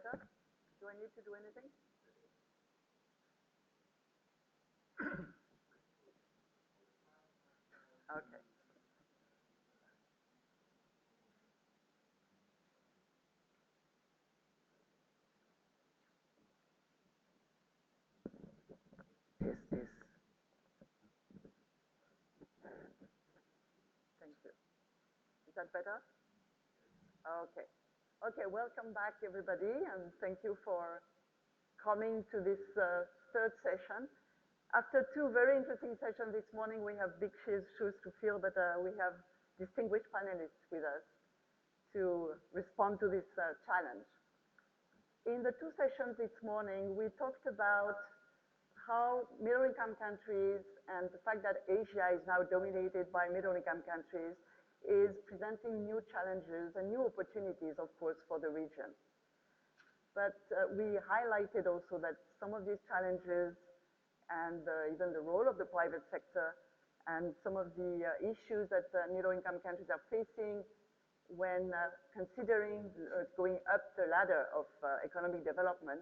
better? Do I need to do anything? Okay. Is thank you. Is that better? Okay. Okay, welcome back everybody, and thank you for coming to this third session. After two very interesting sessions this morning, we have big shoes to fill, but we have distinguished panelists with us to respond to this challenge. In the two sessions this morning, we talked about how middle-income countries and the fact that Asia is now dominated by middle-income countries is presenting new challenges and new opportunities, of course, for the region. But we highlighted also that some of these challenges and even the role of the private sector and some of the issues that middle-income countries are facing when considering going up the ladder of economic development,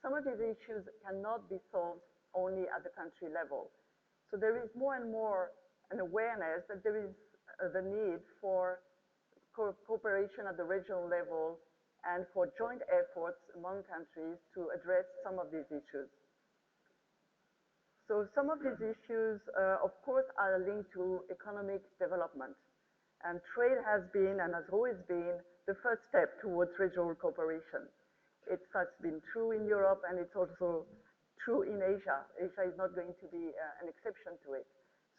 some of these issues cannot be solved only at the country level. So there is more and more an awareness that there is the need for cooperation at the regional level and for joint efforts among countries to address some of these issues. So some of these issues, of course, are linked to economic development. And trade has been and has always been the first step towards regional cooperation. It has been true in Europe, and it's also true in Asia. Asia is not going to be an exception to it.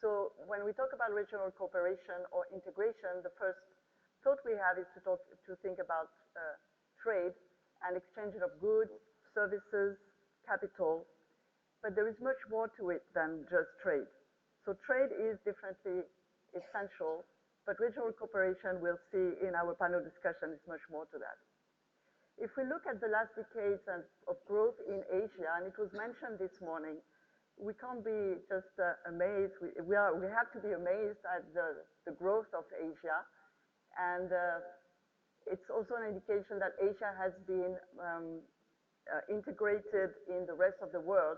So when we talk about regional cooperation or integration, the first thought we have is to think about trade and exchange of goods, services, capital. But there is much more to it than just trade. So trade is definitely essential, but regional cooperation, we'll see in our panel discussion, is much more to that. If we look at the last decades of growth in Asia, and it was mentioned this morning, we can't be just amazed. We have to be amazed at the growth of Asia. And it's also an indication that Asia has been integrated in the rest of the world.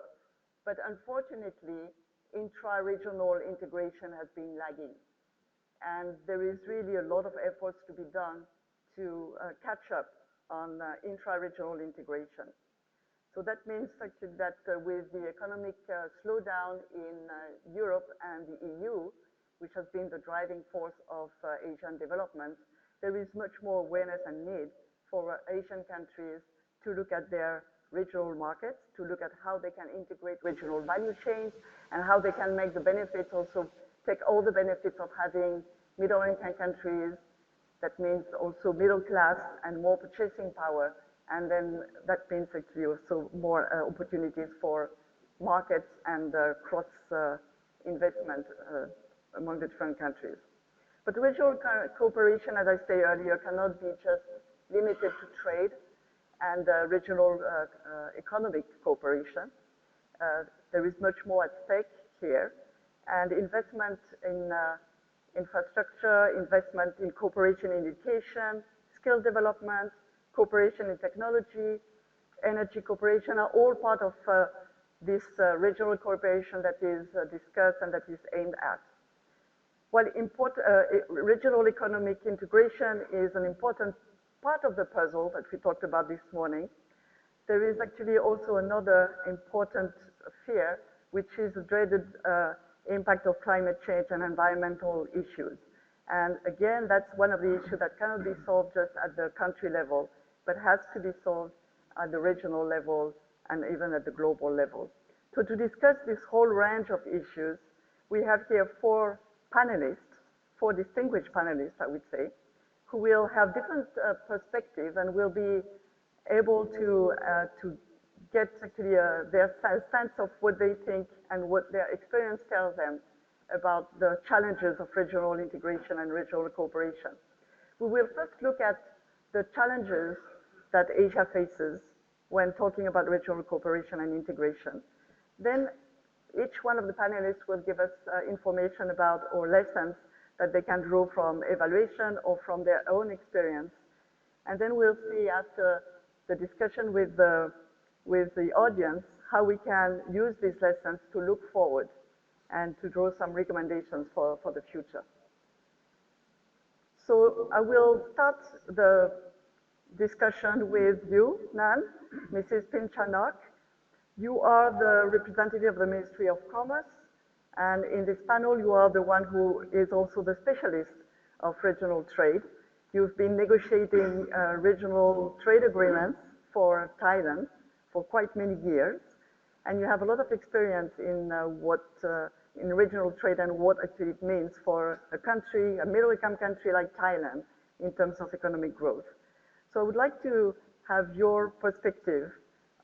But unfortunately, intra-regional integration has been lagging. And there is really a lot of efforts to be done to catch up on intra-regional integration. So that means actually that with the economic slowdown in Europe and the EU, which has been the driving force of Asian development, there is much more awareness and need for Asian countries to look at their regional markets, to look at how they can integrate regional value chains and how they can make the benefits, also take all the benefits of having middle-income countries. That means also middle class and more purchasing power. And then that means actually also more opportunities for markets and cross investment among the different countries. But regional cooperation, as I said earlier, cannot be just limited to trade and regional economic cooperation. There is much more at stake here. And investment in infrastructure, investment in cooperation in education, skill development, cooperation in technology, energy cooperation are all part of this regional cooperation that is discussed and that is aimed at. While regional economic integration is an important part of the puzzle that we talked about this morning, there is actually also another important fear, which is the dreaded impact of climate change and environmental issues. And again, that's one of the issues that cannot be solved just at the country level, but has to be solved at the regional level and even at the global level. So to discuss this whole range of issues, we have here four distinguished panelists, I would say, who will have different perspectives and will be able to get actually their sense of what they think and what their experience tells them about the challenges of regional integration and regional cooperation. We will first look at the challenges that Asia faces when talking about regional cooperation and integration. Then each one of the panelists will give us information about or lessons that they can draw from evaluation or from their own experience. And then we'll see after the discussion with the audience how we can use these lessons to look forward and to draw some recommendations for the future. So I will start the discussion with you, Nan, Mrs. Pinchanok. You are the representative of the Ministry of Commerce, and in this panel you are the one who is also the specialist of regional trade. You've been negotiating regional trade agreements for Thailand for quite many years, and you have a lot of experience in in regional trade and what actually it means for a country, a middle-income country like Thailand, in terms of economic growth. So I would like to have your perspective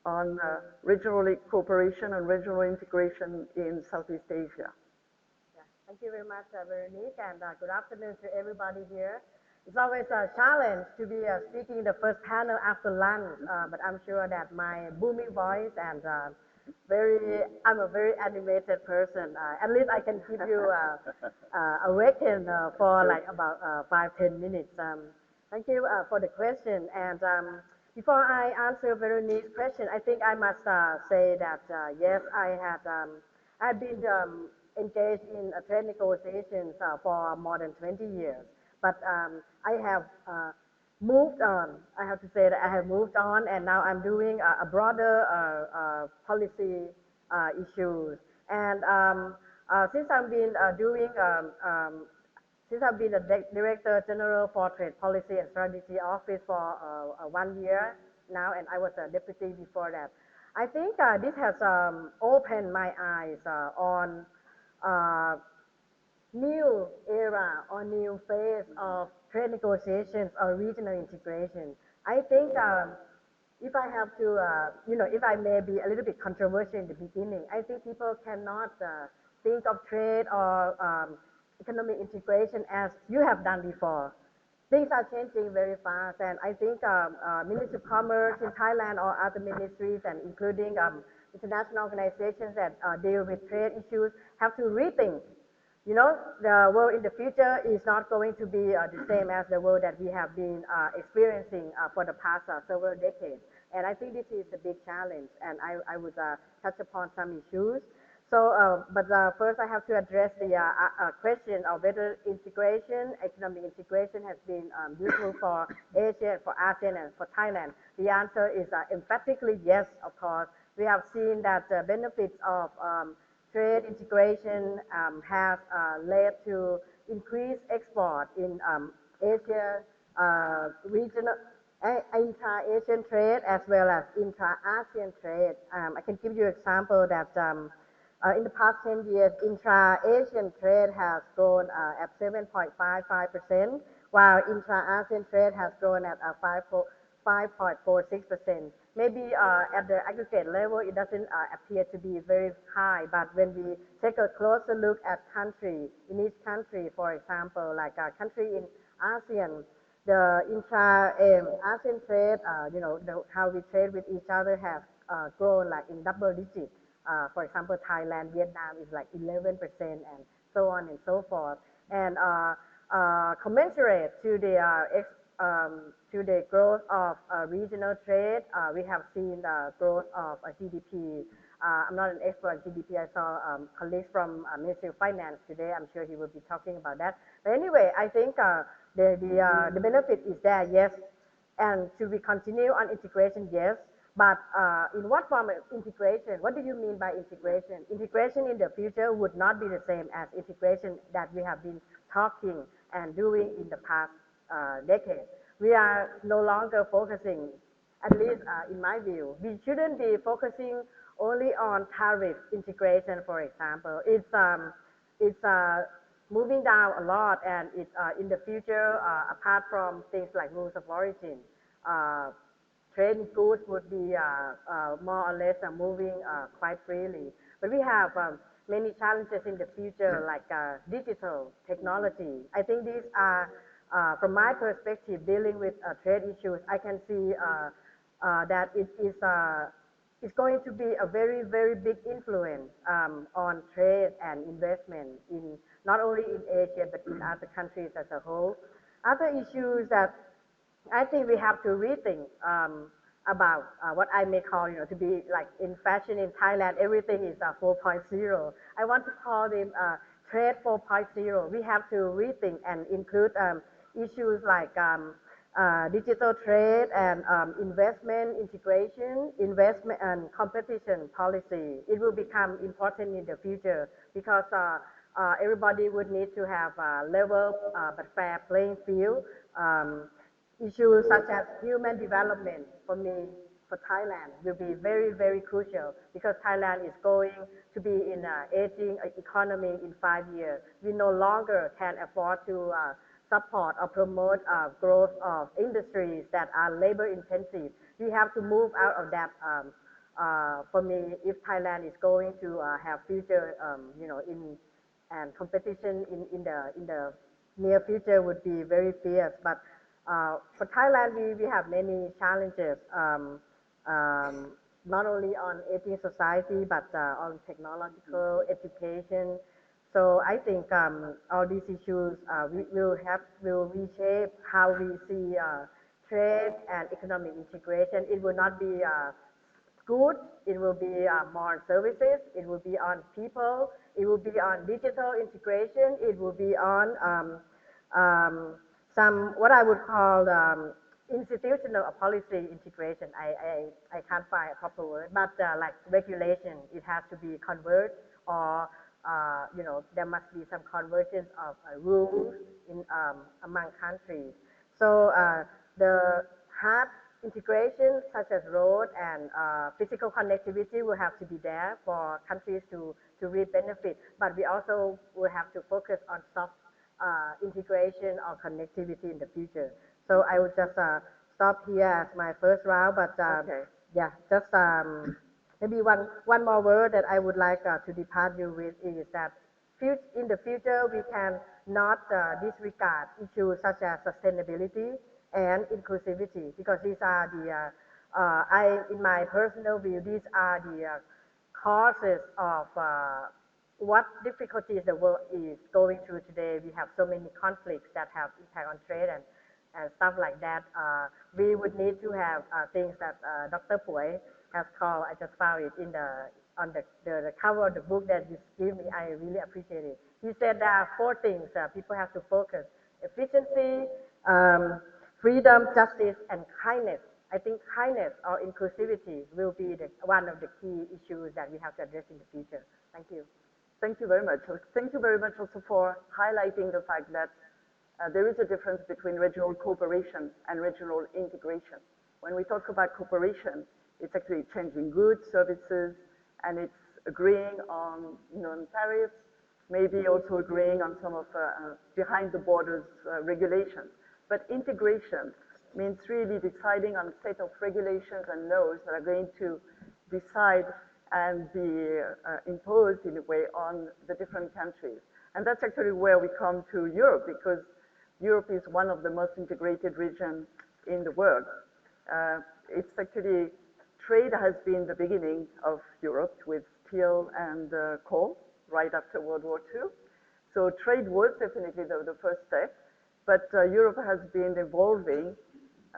on regional cooperation and regional integration in Southeast Asia. Yeah, thank you very much, Véronique, and good afternoon to everybody here. It's always a challenge to be speaking in the first panel after lunch, but I'm sure that my booming voice and I'm a very animated person. At least I can keep you awakened for like about 5-10 minutes. Thank you for the question. And before I answer Veronique's question, I think I must say that yes, I've been engaged in trade negotiations for more than 20 years. But I have moved on. I have to say that I have moved on, and now I'm doing a broader policy issues. And since I've been since I've been the Director General for Trade Policy and Strategy Office for 1 year now, and I was a deputy before that, I think this has opened my eyes on new era or new phase of trade negotiations or regional integration. I think if I have to, if I may be a little bit controversial in the beginning, I think people cannot think of trade or economic integration as you have done before. Things are changing very fast, and I think Ministry of Commerce in Thailand or other ministries, and including international organizations that deal with trade issues, have to rethink. You know, the world in the future is not going to be the same as the world that we have been experiencing for the past several decades. And I think this is a big challenge, and I would touch upon some issues. So, but first I have to address the question of whether integration, economic integration has been useful for Asia, for ASEAN, and for Thailand. The answer is emphatically yes, of course. We have seen that the benefits of trade integration has led to increased export in Asia, regional, intra-Asian trade as well as intra-ASEAN trade. I can give you an example that in the past 10 years, intra-Asian trade has grown at 7.55%, while intra-ASEAN trade has grown at 5.46%. Maybe at the aggregate level, it doesn't appear to be very high, but when we take a closer look at country, in each country, for example, like a country in ASEAN, the intra-ASEAN trade, how we trade with each other has grown like in double digits. For example, Thailand, Vietnam is like 11%, and so on and so forth. And commensurate to the growth of regional trade, we have seen the growth of GDP. I'm not an expert on GDP. I saw colleagues from Ministry of Finance today. I'm sure he will be talking about that. But anyway, I think the benefit is there, yes. And should we continue on integration? Yes. But in what form of integration? What do you mean by integration? Integration in the future would not be the same as integration that we have been talking and doing in the past decade. We are no longer focusing, at least in my view, we shouldn't be focusing only on tariff integration, for example. It's moving down a lot, and it's in the future, apart from things like rules of origin, trade in goods would be more or less moving quite freely. But we have many challenges in the future, like digital technology. I think these are, from my perspective, dealing with trade issues, I can see that it is it's going to be a very, very big influence on trade and investment in not only in Asia but in other countries as a whole. Other issues that I think we have to rethink about what I may call, to be like in fashion in Thailand, everything is 4.0. I want to call them trade 4.0. We have to rethink and include issues like digital trade and investment integration, investment and competition policy. It will become important in the future because everybody would need to have a level but fair playing field. Issues such as human development for me, for Thailand, will be very, very crucial because Thailand is going to be in an aging economy in 5 years. We no longer can afford to support or promote growth of industries that are labor intensive. We have to move out of that. For me, if Thailand is going to have future, and competition in the near future would be very fierce. But for Thailand, we have many challenges, not only on aging society, but on technological education. So I think all these issues will reshape how we see trade and economic integration. It will not be good. It will be more on services. It will be on people. It will be on digital integration. It will be on some what I would call institutional or policy integration. I can't find a proper word, but like regulation, it has to be converged, or there must be some convergence of rules in among countries. So the hard integration, such as road and physical connectivity, will have to be there for countries to reap benefit. But we also will have to focus on soft integration or connectivity in the future. So I would just stop here as my first round, but yeah, just maybe one more word that I would like to depart you with is that in the future we can not disregard issues such as sustainability and inclusivity, because these are the in my personal view, these are the causes of what difficulties the world is going through today. We have so many conflicts that have impact on trade and stuff like that. We would need to have things that Dr. Pui has called. I just found it on the cover of the book that you gave me. I really appreciate it. He said there are 4 things people have to focus: efficiency, freedom, justice, and kindness. I think kindness or inclusivity will be one of the key issues that we have to address in the future. Thank you. Thank you very much. Thank you very much also for highlighting the fact that there is a difference between regional cooperation and regional integration. When we talk about cooperation, it's actually exchanging goods, services, and it's agreeing on tariffs, maybe also agreeing on some of behind the borders regulations. But integration means really deciding on a set of regulations and laws that are going to decide and be imposed in a way on the different countries. And that's actually where we come to Europe, because Europe is one of the most integrated regions in the world. It's actually, trade has been the beginning of Europe with steel and coal right after World War II. So trade was definitely the first step, but Europe has been evolving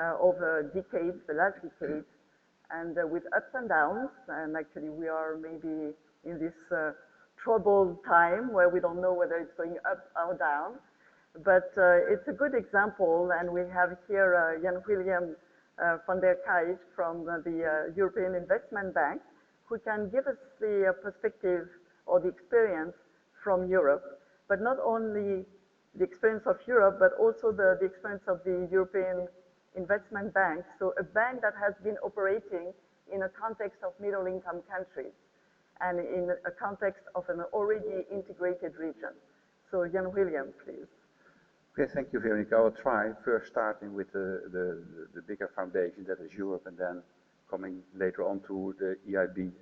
over decades, the last decades, and with ups and downs, and actually we are maybe in this troubled time where we don't know whether it's going up or down, but it's a good example, and we have here Jan-Willem van der Kaaij from the European Investment Bank, who can give us the perspective or the experience from Europe, but not only the experience of Europe, but also the experience of the European Investment Bank, so a bank that has been operating in a context of middle-income countries and in a context of an already integrated region. So Jan-Willem, please. Okay, thank you, Véronique. I will try, first starting with the bigger foundation that is Europe, and then coming later on to the EIB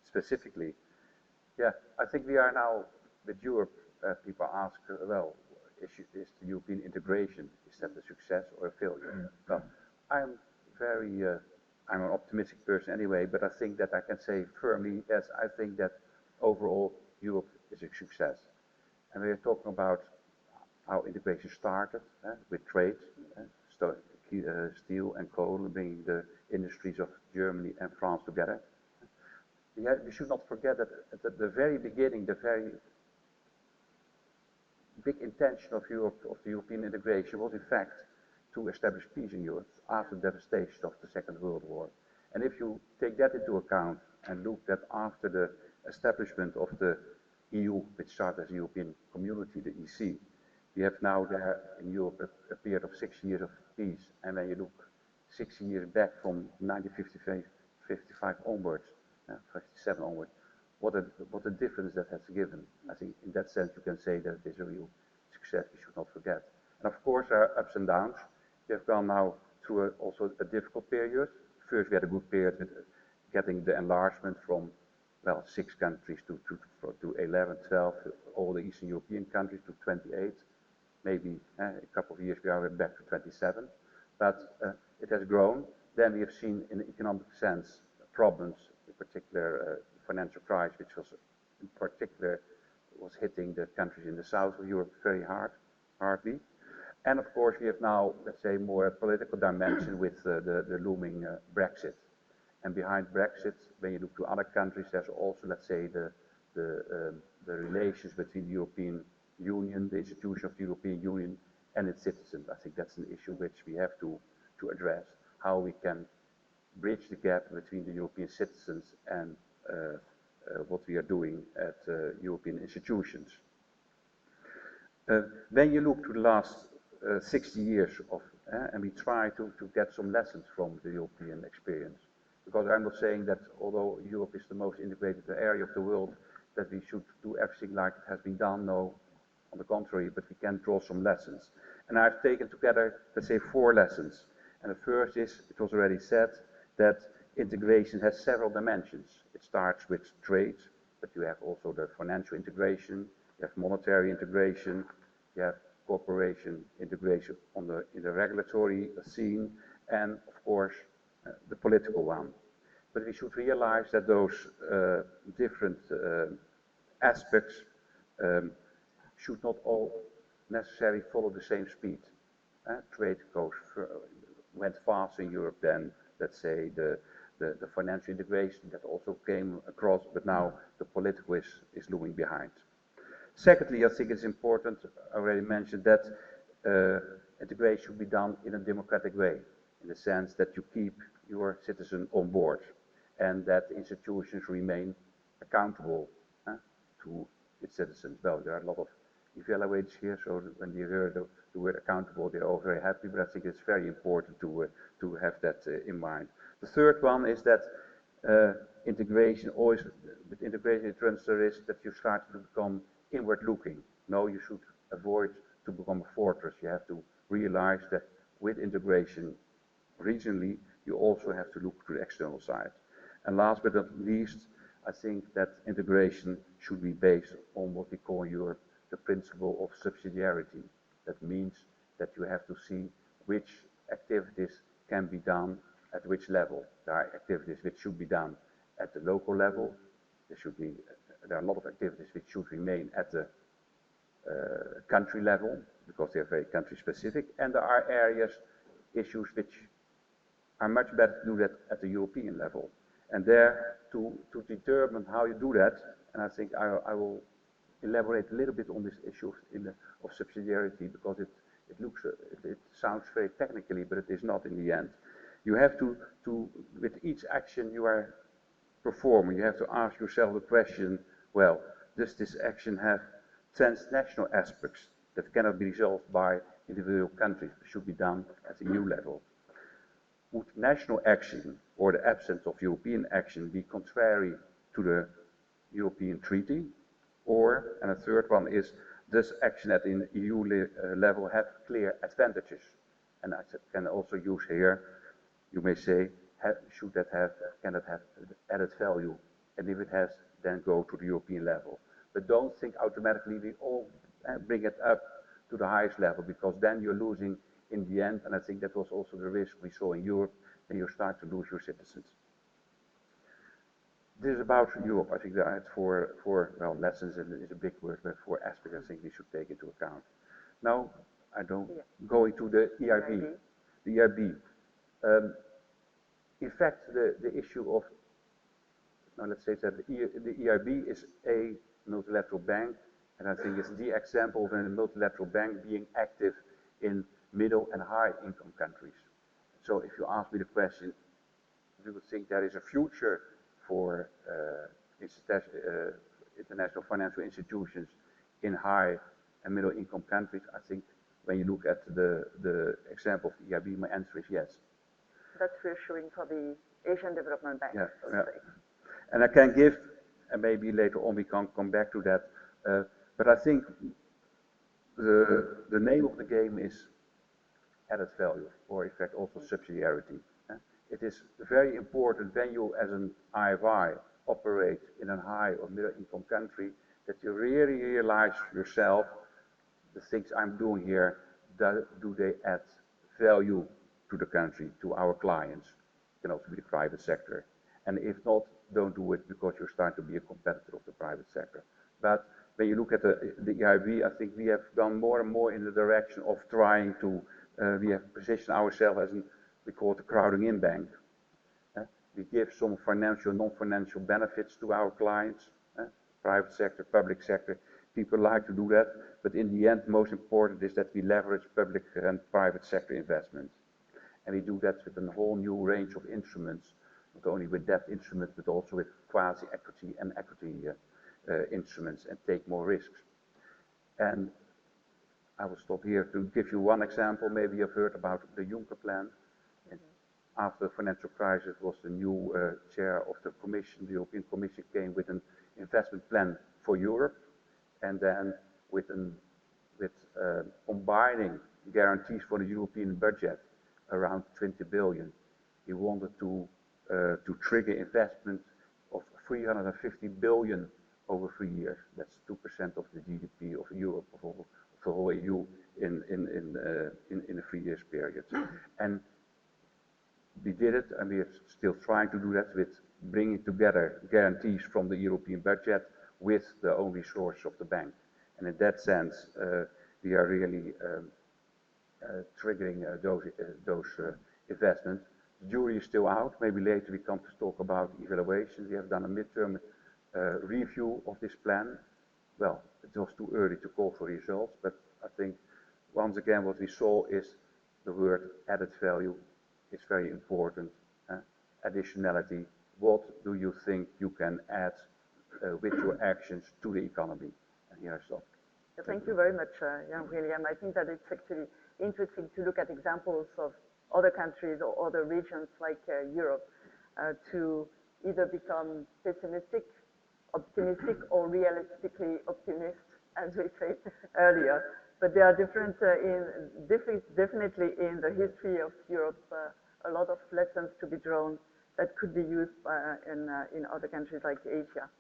specifically. Yeah, I think we are now with Europe, people ask, well, is the European integration, is that a success or a failure? Well, I'm an optimistic person anyway, but I think that I can say firmly, yes, I think that overall Europe is a success. And we are talking about how integration started with trade, steel and coal being the industries of Germany and France together. We should not forget that at the very beginning, the very big intention of Europe, of the European integration, was in fact to establish peace in Europe after the devastation of the Second World War. And if you take that into account and look that after the establishment of the EU, which started as a European Community, the EC, we have now there in Europe a period of 6 years of peace. And when you look 6 years back from 1955 onwards, 57 onwards, what a difference that has given. I think in that sense you can say that it is a real success we should not forget. And of course there are ups and downs. We have gone now through also a difficult period. First we had a good period with getting the enlargement from, well, 6 countries to 11, 12, all the Eastern European countries to 28. Maybe a couple of years we are back to 27. But it has grown. Then we have seen in the economic sense problems, in particular financial crisis, which was in particular was hitting the countries in the south of Europe very hardly. And of course we have now, let's say, more a political dimension with the looming Brexit. And behind Brexit, when you look to other countries, there's also, let's say, the relations between the European Union, the institution of the European Union, and its citizens. I think that's an issue which we have to address, how we can bridge the gap between the European citizens and what we are doing at European institutions. When you look to the last 60 years of, and we try to get some lessons from the European experience, because I'm not saying that although Europe is the most integrated area of the world, that we should do everything like it has been done. No, on the contrary, but we can draw some lessons. And I've taken together, let's say, 4 lessons. And the first is, it was already said, that integration has several dimensions. It starts with trade, but you have also the financial integration, you have monetary integration, you have cooperation integration in the regulatory scene, and of course the political one. But we should realize that those different aspects should not all necessarily follow the same speed. Trade went faster in Europe than, let's say, the financial integration that also came across, but now the political is looming behind. Secondly, I think it's important, I already mentioned that integration should be done in a democratic way, in the sense that you keep your citizen on board and that institutions remain accountable to its citizens. Well, there are a lot of evaluators here, so when you hear the word accountable, they're all very happy, but I think it's very important to have that in mind. The third one is that integration always, with integration it runs the risk that you start to become inward looking. No, you should avoid to become a fortress. You have to realize that with integration regionally, you also have to look to the external side. And last but not least, I think that integration should be based on what we call in Europe the principle of subsidiarity. That means that you have to see which activities can be done at which level. There are activities which should be done at the local level. There are a lot of activities which should remain at the country level because they are very country specific, and there are issues which are much better to do that at the European level. And there, to determine how you do that, and I think I will elaborate a little bit on this issue of subsidiarity, because it sounds very technically, but it is not in the end. You have to with each action you are performing, you have to ask yourself the question, well, does this action have transnational aspects that cannot be resolved by individual countries, but should be done at the EU level? Would national action or the absence of European action be contrary to the European Treaty? Or, and a third one is, does action at the EU level have clear advantages? And I can also use here, you may say, can it have added value? And if it has, then go to the European level. But don't think automatically we all bring it up to the highest level, because then you're losing in the end, and I think that was also the risk we saw in Europe, and you start to lose your citizens. This is about Europe. I think there are four lessons, and it's a big word, but 4 aspects I think we should take into account. Now, go into the EIB. The EIB. in fact, the issue of, now let's say that the EIB is a multilateral bank, and I think it's the example of a multilateral bank being active in middle and high income countries. So if you ask me the question, do you think there is a future for international financial institutions in high and middle income countries? I think when you look at the example of the EIB, my answer is yes. That's reassuring for the Asian Development Bank. Yeah, yeah. And I can give, and maybe later on we can come back to that, but I think the name of the game is added value, or in fact also subsidiarity. It is very important when you as an IFI operate in a high or middle income country that you really realize yourself the things I'm doing here, do they add value to the country, to our clients? It can also be the private sector. And if not, don't do it because you're starting to be a competitor of the private sector. But when you look at the EIB, I think we have gone more and more in the direction of trying to, we have positioned ourselves as we call it a crowding in bank. We give some financial, non-financial benefits to our clients, private sector, public sector. People like to do that, but in the end, most important is that we leverage public and private sector investments. And we do that with a whole new range of instruments, not only with debt instruments, but also with quasi-equity and equity instruments, and take more risks. And I will stop here to give you one example. Maybe you've heard about the Juncker plan. After the financial crisis was the new chair of the Commission, the European Commission came with an investment plan for Europe, and then with combining guarantees for the European budget around 20 billion. He wanted to trigger investment of 350 billion over 3 years. That's 2% of the GDP of Europe, of the whole EU in a 3 years period. And we did it, and we are still trying to do that with bringing together guarantees from the European budget with the own resource of the bank. And in that sense, we are really triggering those investments. The jury is still out. Maybe later we come to talk about evaluation. We have done a midterm review of this plan. Well, it was too early to call for results, but I think once again what we saw is the word added value is very important. Additionality. What do you think you can add with your actions to the economy? And here I stop. Thank you very much, William. I think that it's actually interesting to look at examples of other countries or other regions like Europe to either become pessimistic, optimistic, or realistically optimist, as we said earlier. But there are definitely in the history of Europe a lot of lessons to be drawn that could be used in other countries like Asia.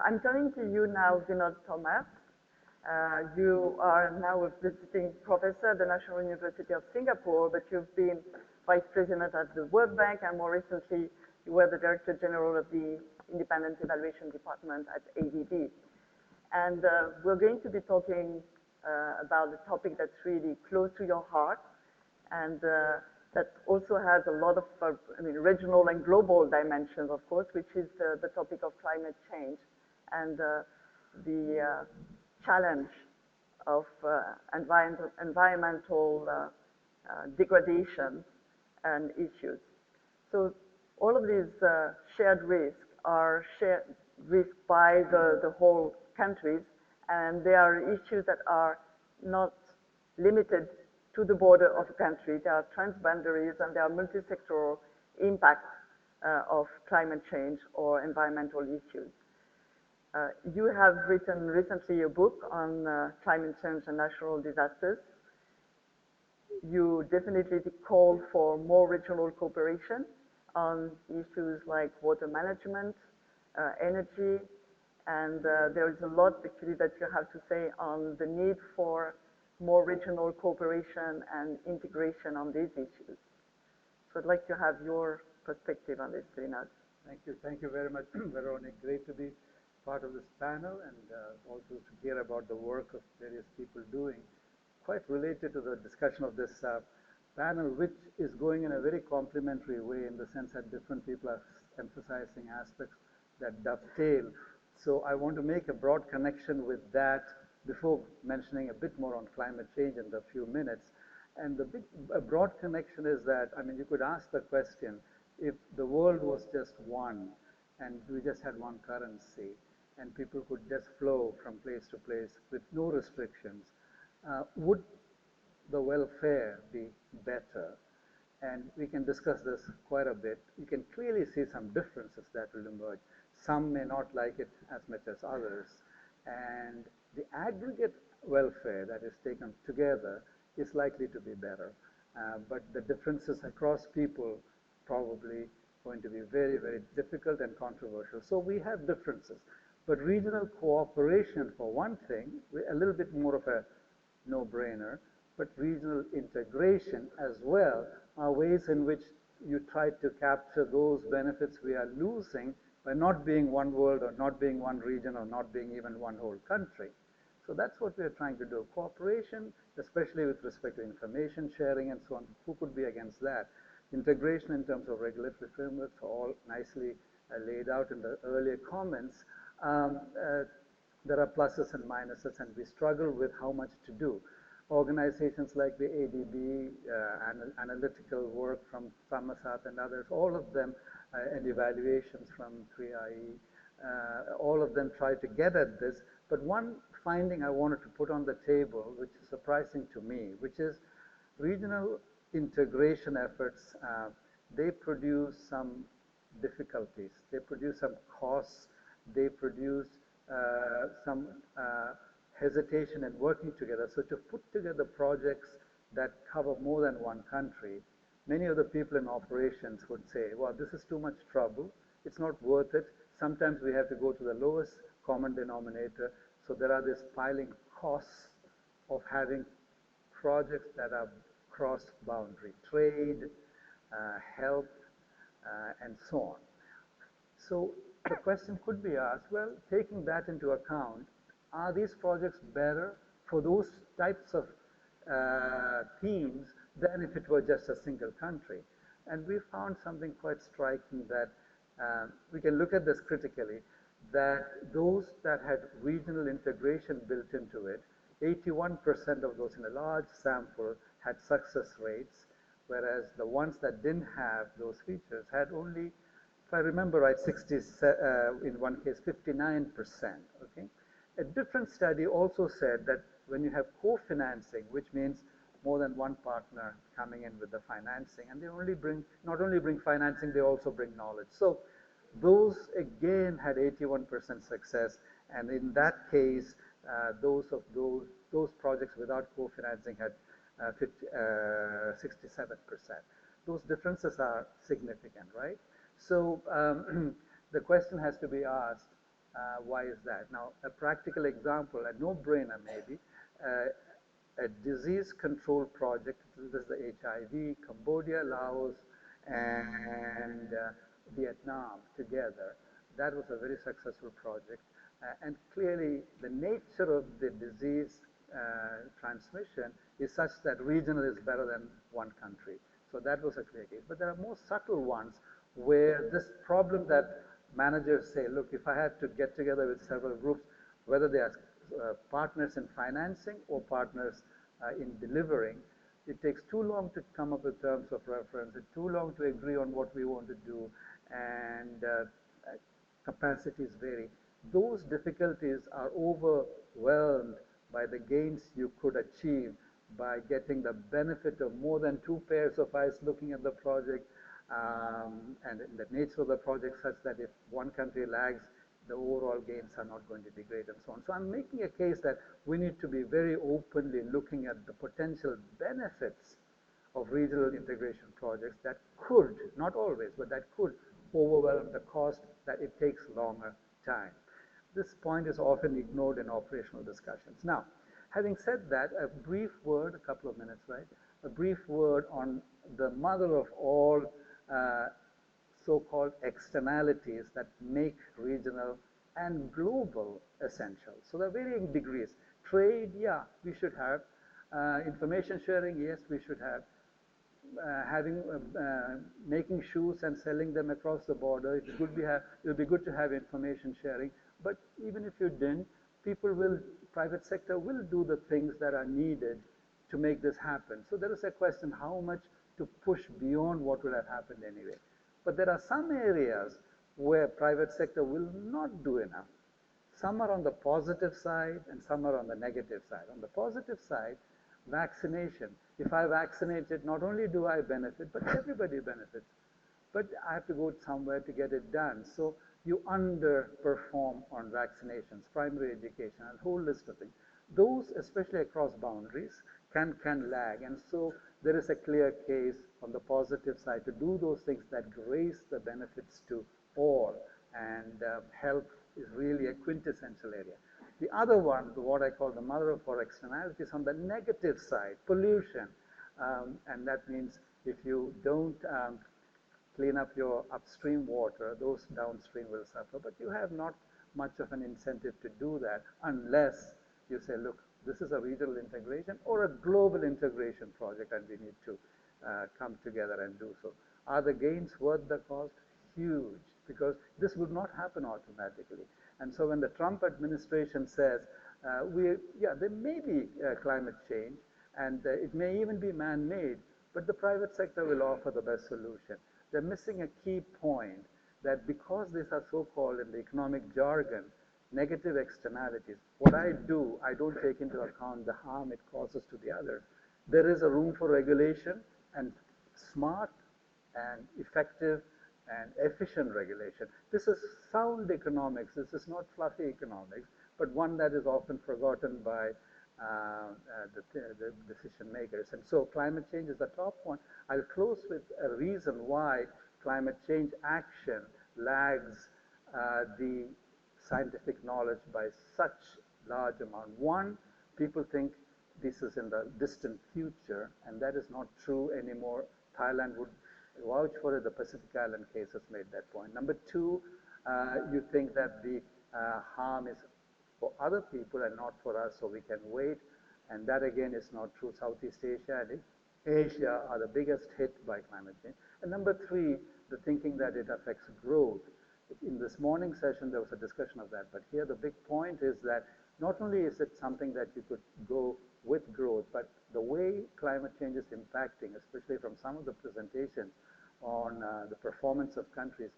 I'm turning to you now, Vinod Thomas. You are now a visiting professor at the National University of Singapore, but you've been vice president at the World Bank, and more recently, you were the director general of the Independent Evaluation Department at ADB. And we're going to be talking about a topic that's really close to your heart, and that also has a lot of regional and global dimensions, of course, which is the topic of climate change and the challenge of environmental degradation and issues. So all of these shared risks are shared risks by the whole countries, and they are issues that are not limited to the border of a country. There are transboundaries and there are multi-sectoral impacts of climate change or environmental issues. You have written recently a book on climate change and natural disasters. You definitely call for more regional cooperation on issues like water management, energy, and there is a lot actually that you have to say on the need for more regional cooperation and integration on these issues. So I'd like to have your perspective on this, Vinod. Thank you very much, Véronique. Great to be part of this panel and also to hear about the work of various people doing, quite related to the discussion of this panel, which is going in a very complementary way in the sense that different people are emphasizing aspects that dovetail. So I want to make a broad connection with that before mentioning a bit more on climate change in a few minutes. And a broad connection is that, I mean, you could ask the question, if the world was just one and we just had one currency and people could just flow from place to place with no restrictions, would the welfare be better? And we can discuss this quite a bit. You can clearly see some differences that will emerge. Some may not like it as much as others. And the aggregate welfare that is taken together is likely to be better. But the differences across people probably going to be very, very difficult and controversial. So we have differences. But regional cooperation, for one thing, a little bit more of a no-brainer, but regional integration as well are ways in which you try to capture those benefits we are losing by not being one world or not being one region or not being even one whole country. So that's what we are trying to do. Cooperation, especially with respect to information sharing and so on, who could be against that? Integration in terms of regulatory frameworks are all nicely laid out in the earlier comments. There are pluses and minuses, and we struggle with how much to do. Organizations like the ADB, analytical work from Thammasat and others, all of them, and evaluations from 3IE, all of them try to get at this. But one finding I wanted to put on the table, which is surprising to me, which is regional integration efforts, they produce some difficulties, they produce some costs, they produce some hesitation in working together. So to put together projects that cover more than one country, many of the people in operations would say, well, this is too much trouble, it's not worth it. Sometimes we have to go to the lowest common denominator. So there are these piling costs of having projects that are cross-boundary, trade, health, and so on. So the question could be asked, well, taking that into account, are these projects better for those types of themes than if it were just a single country? And we found something quite striking that we can look at this critically, that those that had regional integration built into it, 81% of those in a large sample had success rates, whereas the ones that didn't have those features had only, if I remember right, 60, in one case, 59%. Okay? A different study also said that when you have co-financing, which means more than one partner coming in with the financing, and they not only bring financing, they also bring knowledge. So those again had 81% success, and in that case, those projects without co-financing had 67%. Those differences are significant, right? So the question has to be asked, why is that? Now, a practical example, a no-brainer maybe, a disease control project, this is the HIV, Cambodia, Laos, and Vietnam together. That was a very successful project. And clearly, the nature of the disease transmission is such that regional is better than one country. So that was a clear case. But there are more subtle ones where this problem that managers say, look, if I had to get together with several groups, whether they are partners in financing or partners in delivering, it takes too long to come up with terms of reference, it's too long to agree on what we want to do, and capacities vary. Those difficulties are overwhelmed by the gains you could achieve by getting the benefit of more than two pairs of eyes looking at the project, and the nature of the project such that if one country lags, the overall gains are not going to be great and so on. So I'm making a case that we need to be very openly looking at the potential benefits of regional integration projects that could, not always, but that could overwhelm the cost that it takes longer time. This point is often ignored in operational discussions. Now, having said that, a brief word, a couple of minutes, right? A brief word on the mother of all so-called externalities that make regional and global essential. So there are varying degrees. Trade, yeah, we should have. Information sharing, yes, we should have. making shoes and selling them across the border. It would be good to have information sharing. But even if you didn't, private sector will do the things that are needed to make this happen. So there is a question how much to push beyond what would have happened anyway. But there are some areas where private sector will not do enough. Some are on the positive side and some are on the negative side. On the positive side, vaccination. If I vaccinated, not only do I benefit, but everybody benefits. But I have to go somewhere to get it done. So you underperform on vaccinations, primary education, and a whole list of things. Those, especially across boundaries, can lag. And so there is a clear case on the positive side to do those things that grace the benefits to all. And health is really a quintessential area. The other one, what I call the mother of all externalities, on the negative side, pollution. And that means if you don't clean up your upstream water, those downstream will suffer. But you have not much of an incentive to do that unless you say, look, this is a regional integration or a global integration project and we need to come together and do so. Are the gains worth the cost? Huge, because this would not happen automatically. And so when the Trump administration says, there may be climate change and it may even be man-made, but the private sector will offer the best solution. They're missing a key point that because these are so-called in the economic jargon, negative externalities, what I do, I don't take into account the harm it causes to the others. There is a room for regulation and smart and effective and efficient regulation. This is sound economics. This is not fluffy economics, but one that is often forgotten by the decision makers. And so climate change is the top one. I'll close with a reason why climate change action lags the scientific knowledge by such large amount. One, people think this is in the distant future, and that is not true anymore. Thailand would vouch for it. The Pacific Island case has made that point. Number two, you think that the harm is for other people and not for us, so we can wait. And that again is not true. Southeast Asia and Asia are the biggest hit by climate change. And number three, the thinking that it affects growth. In this morning session, there was a discussion of that. But here the big point is that not only is it something that you could go with growth, but the way climate change is impacting, especially from some of the presentations on the performance of countries,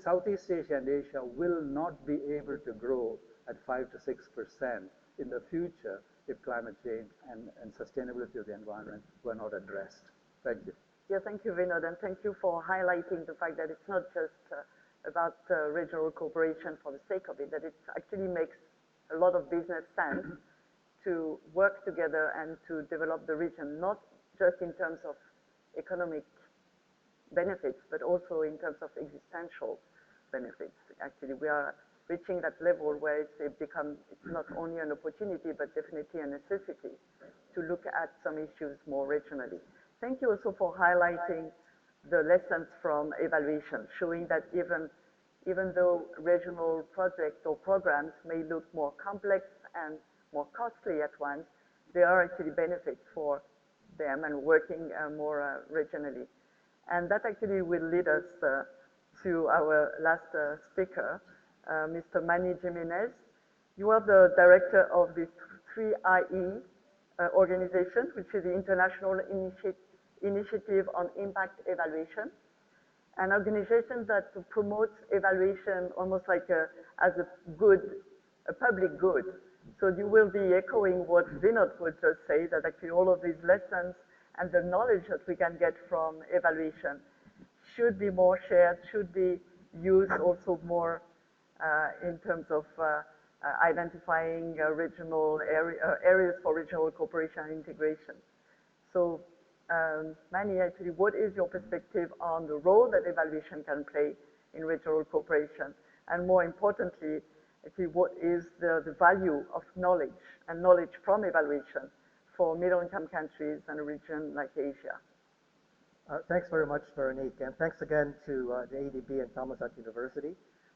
Southeast Asia and Asia will not be able to grow at 5 to 6% in the future if climate change and sustainability of the environment were not addressed. Thank you. Yeah, thank you, Vinod, and thank you for highlighting the fact that it's not just about regional cooperation for the sake of it, that it actually makes a lot of business sense to work together and to develop the region, not just in terms of economic benefits, but also in terms of existential benefits. Actually, we are reaching that level where it's not only an opportunity, but definitely a necessity to look at some issues more regionally. Thank you also for highlighting the lessons from evaluation, showing that even though regional projects or programs may look more complex and more costly at once, there are actually benefits for them and working more regionally. And that actually will lead us to our last speaker, Mr. Manny Jimenez. You are the director of the 3IE organization, which is the International Initiative on Impact Evaluation, an organization that promotes evaluation almost like as a public good. So you will be echoing what Vinod would just say, that actually all of these lessons and the knowledge that we can get from evaluation should be more shared, should be used also more in terms of identifying regional areas for regional cooperation and integration. So Manny, actually, what is your perspective on the role that evaluation can play in regional cooperation? And more importantly, actually, what is the value of knowledge and knowledge from evaluation for middle-income countries and a region like Asia? Thanks very much, Véronique, and thanks again to the ADB and Thammasat University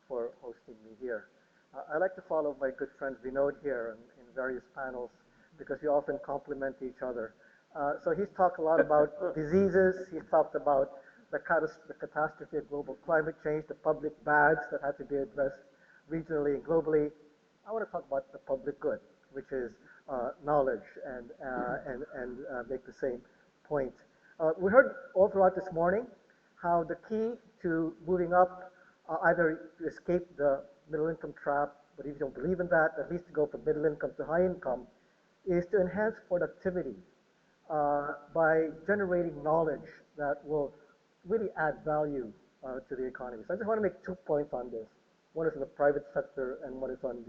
for hosting me here. I like to follow my good friend Vinod here in various panels because we often complement each other So he's talked a lot about diseases. He's talked about the catastrophe of global climate change, the public bads that have to be addressed regionally and globally. I want to talk about the public good, which is knowledge, and make the same point. We heard all throughout this morning how the key to moving up, either to escape the middle income trap, but if you don't believe in that, at least to go from middle income to high income, is to enhance productivity by generating knowledge that will really add value to the economy. So I just want to make 2 points on this. One is in the private sector and one is on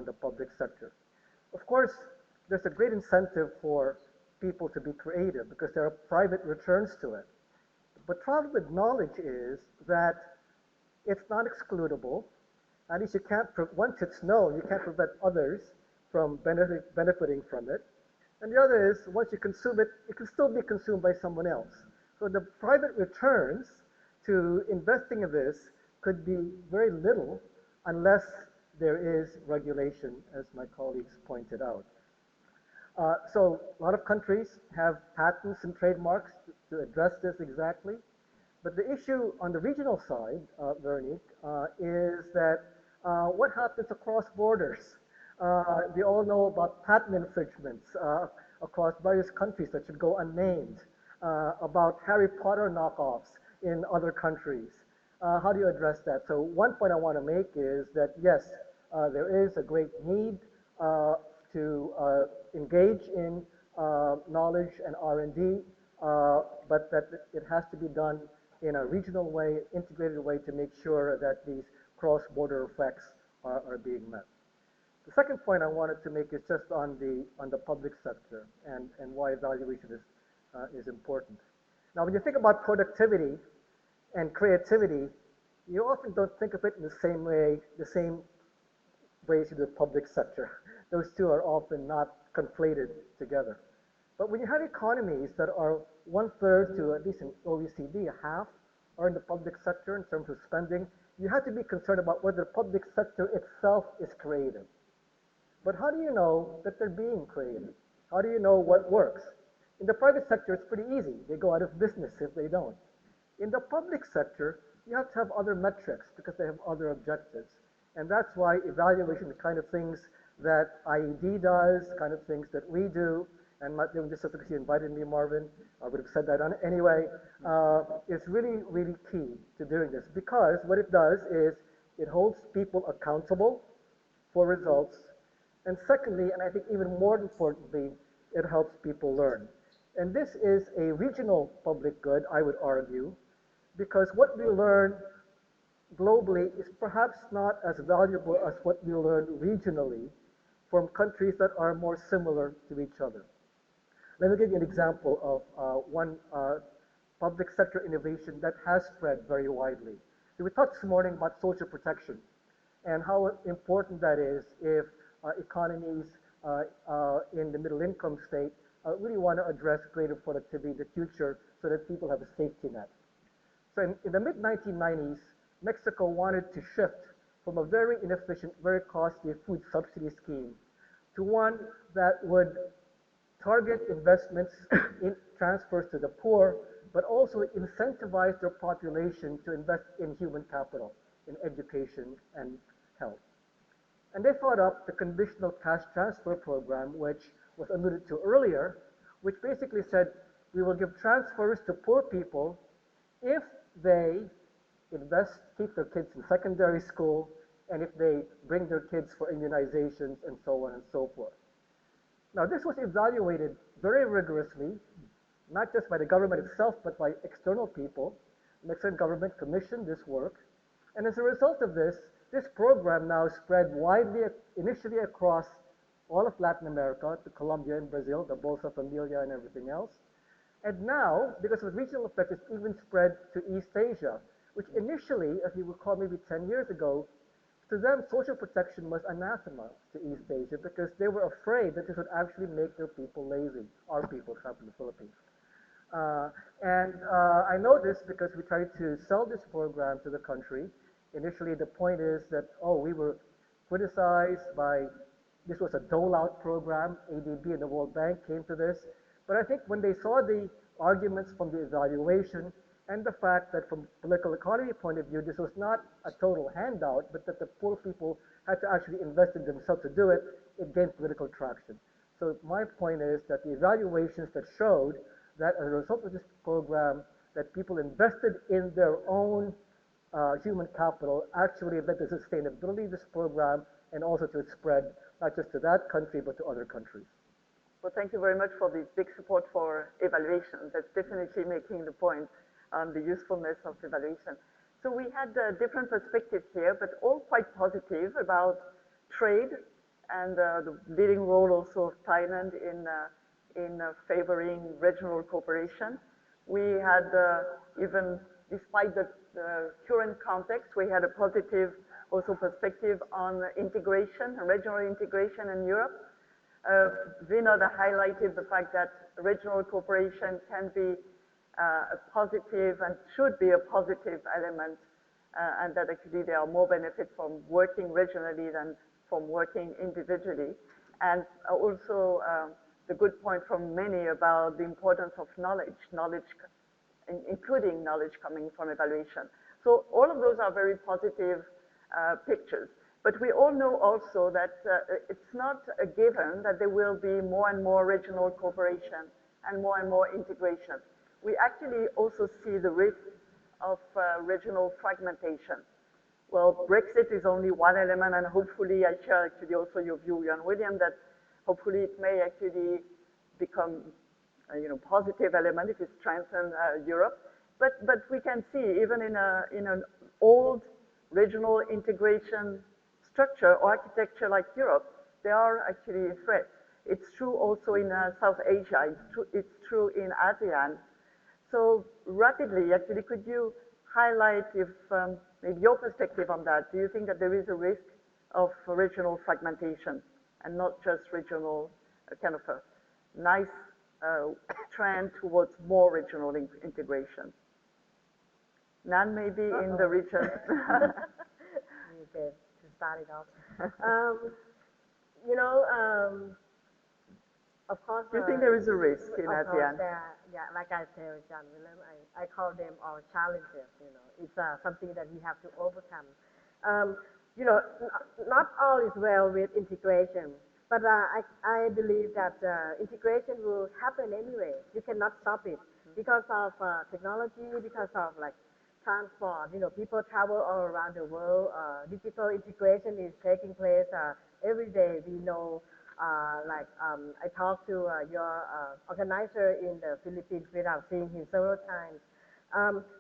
the public sector. Of course, there's a great incentive for people to be creative because there are private returns to it. But the problem with knowledge is that it's not excludable. At least you can't, once it's known, you can't prevent others from benefiting from it. And the other is, once you consume it, it can still be consumed by someone else. So the private returns to investing in this could be very little unless there is regulation, as my colleagues pointed out. So a lot of countries have patents and trademarks to address this exactly. But the issue on the regional side, Véronique, is that what happens across borders? We all know about patent infringements across various countries that should go unnamed, about Harry Potter knockoffs in other countries. How do you address that? So one point I want to make is that yes, there is a great need to engage in knowledge and R&D, but that it has to be done in a regional way, integrated way to make sure that these cross-border effects are being met. The second point I wanted to make is just on the public sector and why evaluation is important. Now, when you think about productivity and creativity, you often don't think of it in the same way as you do the public sector. Those two are often not conflated together. But when you have economies that are 1/3 to, at least in OECD, a half, are in the public sector in terms of spending, you have to be concerned about whether the public sector itself is creative. But how do you know that they're being creative? How do you know what works? In the private sector, it's pretty easy. They go out of business if they don't. In the public sector, you have to have other metrics because they have other objectives. And that's why evaluation, the kind of things that IED does, kind of things that we do, and not doing this because you invited me, Marvin, I would have said that anyway, is really, really key to doing this. Because what it does is it holds people accountable for results. And secondly, and I think even more importantly, it helps people learn. And this is a regional public good, I would argue, because what we learn globally is perhaps not as valuable as what we learn regionally from countries that are more similar to each other. Let me give you an example of one public sector innovation that has spread very widely. So we talked this morning about social protection and how important that is if economies in the middle income state really want to address greater productivity in the future so that people have a safety net. So in the mid-1990s, Mexico wanted to shift from a very inefficient, very costly food subsidy scheme to one that would target investments in transfers to the poor, but also incentivize their population to invest in human capital, in education and health. And they thought up the conditional cash transfer program, which was alluded to earlier, which basically said we will give transfers to poor people if they keep their kids in secondary school, and if they bring their kids for immunizations and so on and so forth. Now, this was evaluated very rigorously, not just by the government itself, but by external people. The Mexican government commissioned this work. And as a result of this, this program now spread widely, initially across all of Latin America, to Colombia and Brazil, the Bolsa Familia and everything else. And now, because of the regional effect, it's even spread to East Asia, which initially, as you recall maybe 10 years ago, to them, social protection was anathema to East Asia because they were afraid that this would actually make their people lazy, our people trapped in the Philippines. I know this because we tried to sell this program to the country. Initially, the point is that, we were criticized by, this was a dole-out program. ADB and the World Bank came to this. But I think when they saw the arguments from the evaluation and the fact that from political economy point of view, this was not a total handout, but that the poor people had to actually invest in themselves to do it, it gained political traction. So my point is that the evaluations that showed that as a result of this program, that people invested in their own human capital actually led to sustainability of this program and also to its spread, not just to that country, but to other countries. Well, thank you very much for this big support for evaluation. That's definitely making the point on the usefulness of evaluation. So we had different perspectives here, but all quite positive about trade and the leading role also of Thailand in favoring regional cooperation. We had even, despite the current context, we had a positive also perspective on integration, regional integration in Europe. Vinod highlighted the fact that regional cooperation can be a positive and should be a positive element, and that actually there are more benefits from working regionally than from working individually. And also the good point from many about the importance of knowledge, including knowledge coming from evaluation. So all of those are very positive pictures. But we all know also that it's not a given that there will be more and more regional cooperation and more integration. We actually also see the risk of regional fragmentation. Well, Brexit is only one element, and hopefully I share actually also your view, Jan William, that hopefully it may actually become a positive element if it strengthens Europe. But we can see even in an old regional integration structure or architecture like Europe, there are actually threats. It's true also in South Asia, it's true in ASEAN. So rapidly, actually, could you highlight if maybe your perspective on that? Do you think that there is a risk of regional fragmentation and not just regional, kind of a nice trend towards more regional integration? Nan, maybe in the region. Okay, to start it off. Of course. Do you think there is a risk in ASEAN? Yeah, like I tell John Willem, I call them our challenges. It's something that we have to overcome. Not all is well with integration, but I believe that integration will happen anyway. You cannot stop it because of technology, because of like transport. People travel all around the world. Digital integration is taking place every day. We know. I talked to your organizer in the Philippines without seeing him several times.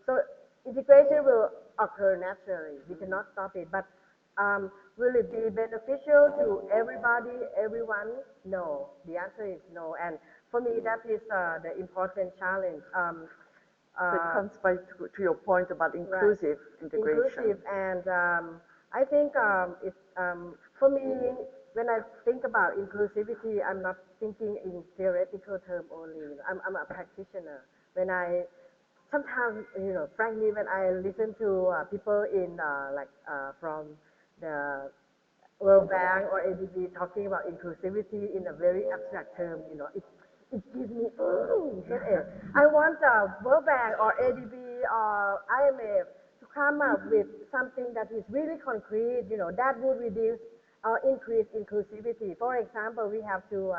So integration will occur naturally. We cannot stop it. But will it be beneficial to everybody, everyone? No. The answer is no. And for me, that is the important challenge. It comes back to your point about inclusive integration. Inclusive, and I think for me, when I think about inclusivity, I'm not thinking in theoretical terms only. I'm a practitioner. Sometimes, frankly, when I listen to people in from the World Bank or ADB talking about inclusivity in a very abstract term, it gives me headache. I want World Bank or ADB or IMF to come up with something that is really concrete, that would reduce or increase inclusivity. For example, we have to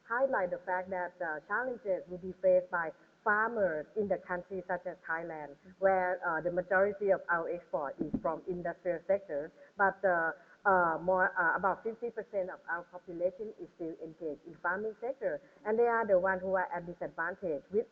highlight the fact that challenges will be faced by farmers in the countries such as Thailand, where the majority of our export is from industrial sector, but about 50% of our population is still engaged in farming sector, and they are the ones who are at disadvantage with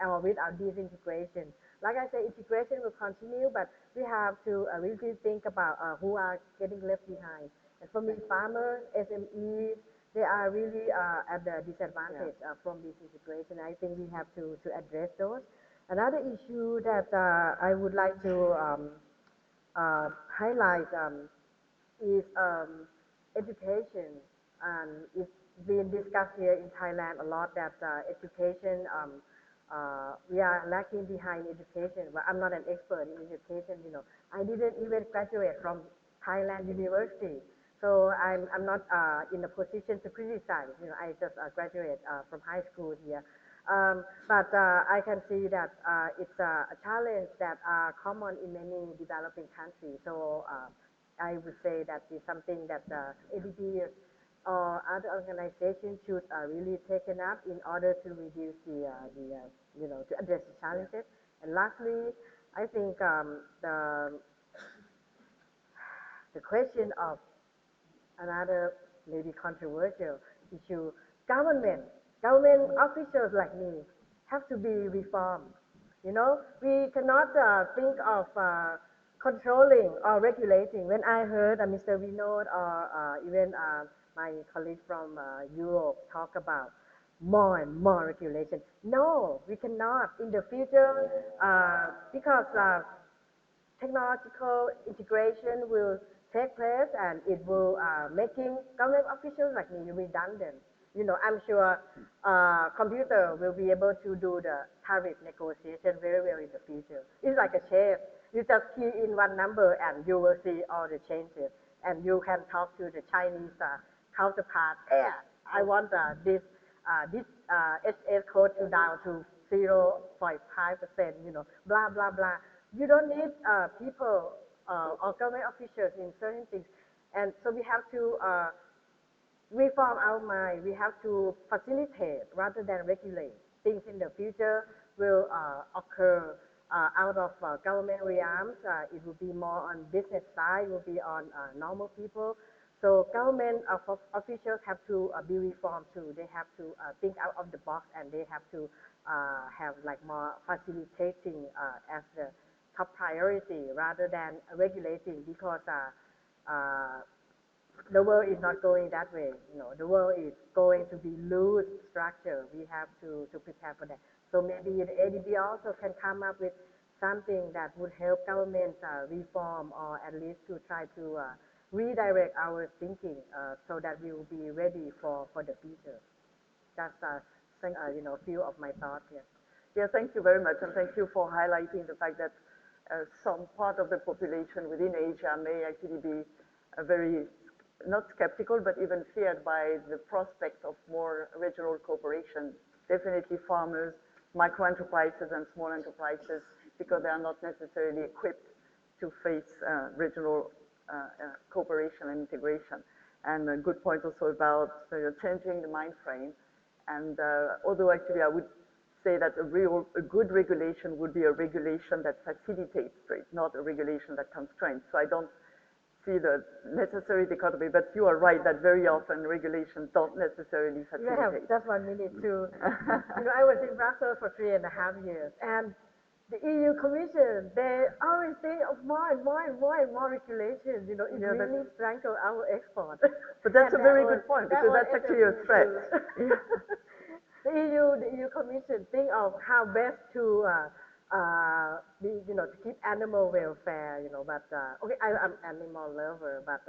or without disintegration. Like I said, integration will continue, but we have to really think about who are getting left behind. And for me, farmers, SMEs, they are really at the disadvantage from this integration. I think we have to address those. Another issue that I would like to highlight is education. And it's been discussed here in Thailand a lot that education, we are lacking behind education. But I'm not an expert in education, I didn't even graduate from Thailand University. So I'm not in a position to criticize. I just graduated from high school here. But I can see that it's a challenge that are common in many developing countries. So I would say that it's something that ADB or other organizations should really taken up in order to reduce to address the challenges. And lastly, I think the question of another maybe controversial issue, government officials like me have to be reformed. We cannot think of controlling or regulating. When I heard Mr. Vinod or even my colleague from Europe talk about more and more regulation. No, we cannot in the future because technological integration will take place and it will making government officials like me redundant. I'm sure computer will be able to do the tariff negotiation very well in the future. It's like a chef. You just key in one number and you will see all the changes. And you can talk to the Chinese counterpart. Yeah, I want this HS code to down to 0.5%. Blah blah blah. You don't need people or government officials in certain things, and so we have to reform our mind. We have to facilitate rather than regulate. Things in the future will occur out of government realms. It will be more on business side. It will be on normal people. So government officials have to be reformed too. They have to think out of the box, and they have to have like more facilitating as the top priority rather than regulating, because the world is not going that way. The world is going to be loose structure. We have to prepare for that. So maybe the ADB also can come up with something that would help governments reform, or at least to try to redirect our thinking so that we will be ready for the future. That's few of my thoughts here. Yeah, thank you very much, and thank you for highlighting the fact that some part of the population within Asia may actually be very, not skeptical, but even feared by the prospect of more regional cooperation. Definitely farmers, micro-enterprises and small enterprises, because they are not necessarily equipped to face regional cooperation and integration. And a good point also about changing the mind frame. And although actually I would say that a good regulation would be a regulation that facilitates trade, not a regulation that constrains. So I don't see the necessary dichotomy, but you are right that very often regulations don't necessarily facilitate. Yeah, just 1 minute too. I was in Brussels for 3.5 years, and the EU Commission, they always think of more and more and more and more regulations. It really strangle our export. But that's a very good point, because that's actually a threat. The EU Commission think of how best to to keep animal welfare. But okay, I'm animal lover, but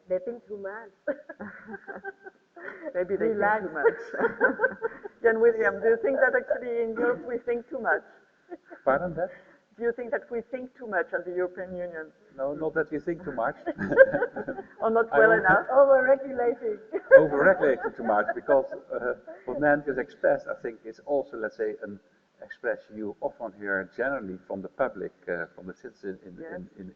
they think too much. Maybe they think too much. Jan William, do you think that actually in Europe we think too much? Pardon that? Do you think that we think too much as the European Union? No, not that we think too much. Or not well enough? Over-regulating. Over-regulating too much, because what Nan has expressed, I think, is also, let's say, an expression you often hear generally from the public, from the citizens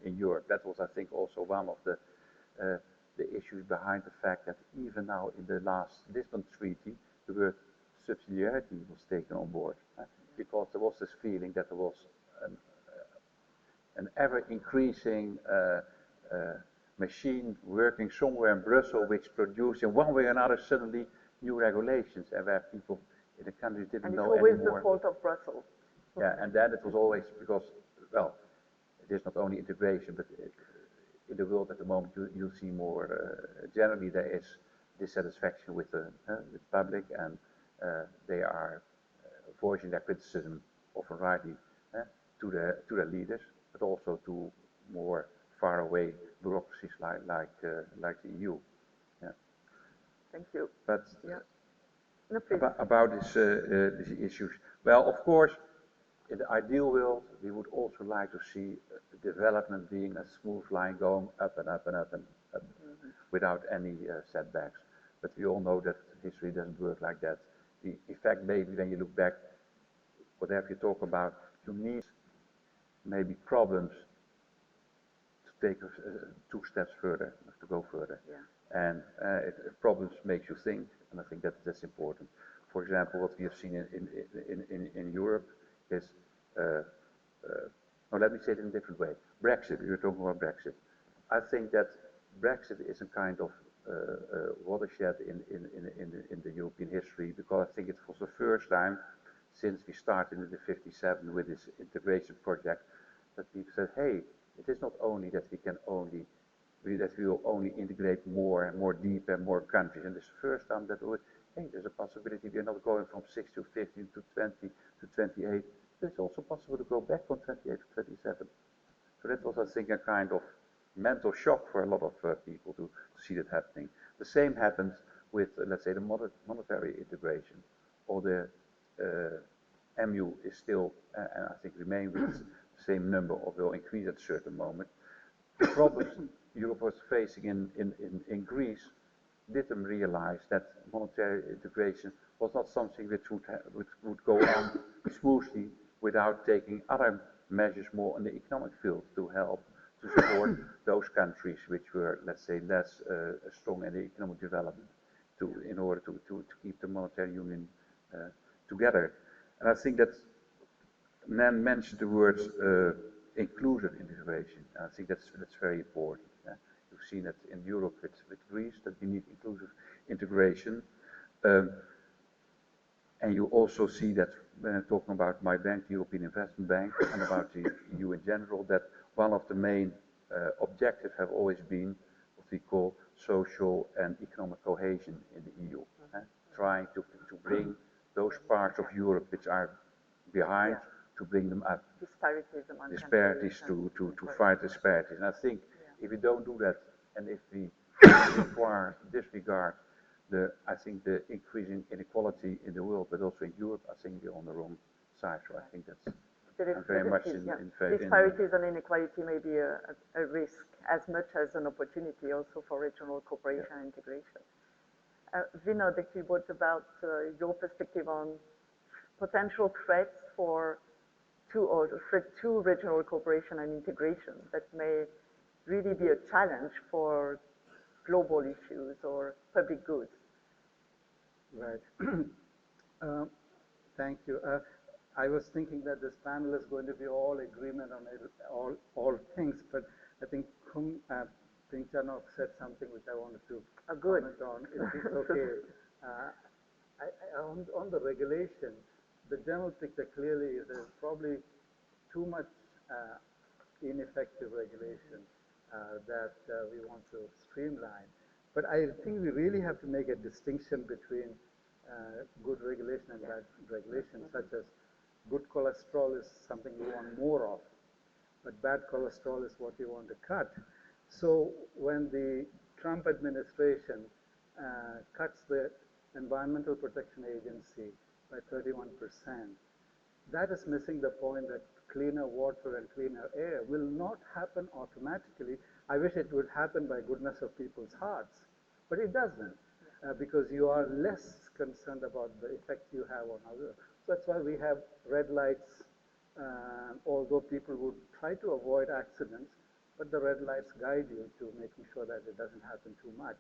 in Europe. That was, I think, also one of the issues behind the fact that even now in the last Lisbon Treaty, the word subsidiarity was taken on board, because there was this feeling that there was an ever-increasing machine working somewhere in Brussels, which produced in one way or another suddenly new regulations, and where people in the country didn't know anymore. And it's always the fault of Brussels. Yeah, and then it was always because, well, it is not only integration, but in the world at the moment you see more, generally there is dissatisfaction with the public, and they are voicing their criticism, often rightly, to their leaders, but also to more faraway bureaucracies like the EU. Yeah. Thank you. But yeah. about these issues, well, of course, in the ideal world, we would also like to see development being a smooth line going up and up and up and up. without any setbacks. But we all know that history doesn't work like that. In fact, maybe when you look back, whatever you talk about, you need maybe problems to take 2 steps further, to go further. Yeah. And problems make you think, and I think that's important. For example, what we have seen in Europe is, let me say it in a different way. Brexit, we were talking about Brexit. I think that Brexit is a kind of watershed in the European history, because I think it was the first time since we started in the 57 with this integration project that people said, hey, it is not only that we will only integrate more and more deep and more countries, and it's the first time that hey, there's a possibility we are not going from 6 to 15 to 20 to 28, but it's also possible to go back from 28 to 27. So that was, I think, a kind of mental shock for a lot of people to see that happening. The same happens with, let's say, the monetary integration. Or the MU is still, and I think remain with the same number, or will increase at a certain moment. The problems Europe was facing in Greece did them realize that monetary integration was not something which would go on smoothly without taking other measures more on the economic field to help to support those countries which were, let's say, less strong in the economic development in order to keep the monetary union together. And I think that Nan mentioned the words inclusive integration. And I think that's very important. You've seen it in Europe with Greece, that we need inclusive integration. And you also see that when I'm talking about my bank, the European Investment Bank, and about the EU in general, that one of the main objectives have always been what we call social and economic cohesion in the EU. Trying to bring those parts of Europe which are behind, to bring them up. Disparities to fight disparities. And I think if we don't do that, and if we disregard I think the increasing inequality in the world, but also in Europe, I think we're on the wrong side. So I think that's very much in favor. Disparities and inequality may be a risk as much as an opportunity also for regional cooperation and integration. Vinod, actually, what about your perspective on potential threats for two regional cooperation and integration that may really be a challenge for global issues or public goods? Right. Thank you. I was thinking that this panel is going to be all agreement on all things, but I think Pinchanov said something which I wanted to comment on, if it's okay. On the regulation, the general picture clearly is there's probably too much ineffective regulation that we want to streamline. But I think we really have to make a distinction between good regulation and bad regulation, such as good cholesterol is something we want more of, but bad cholesterol is what we want to cut. So when the Trump administration cuts the Environmental Protection Agency by 31%, that is missing the point that cleaner water and cleaner air will not happen automatically. I wish it would happen by goodness of people's hearts, but it doesn't, because you are less concerned about the effect you have on others. So that's why we have red lights, although people would try to avoid accidents, but the red lights guide you to making sure that it doesn't happen too much,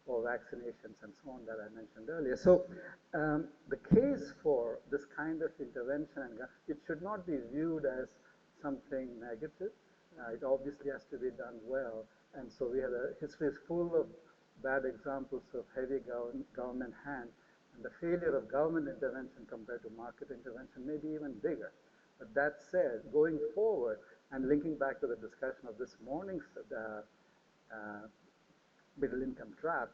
or vaccinations and so on that I mentioned earlier. So the case for this kind of intervention, it should not be viewed as something negative. It obviously has to be done well, and so history is full of bad examples of heavy government hand, and the failure of government intervention compared to market intervention may be even bigger. But that said, going forward, and linking back to the discussion of this morning's middle income trap,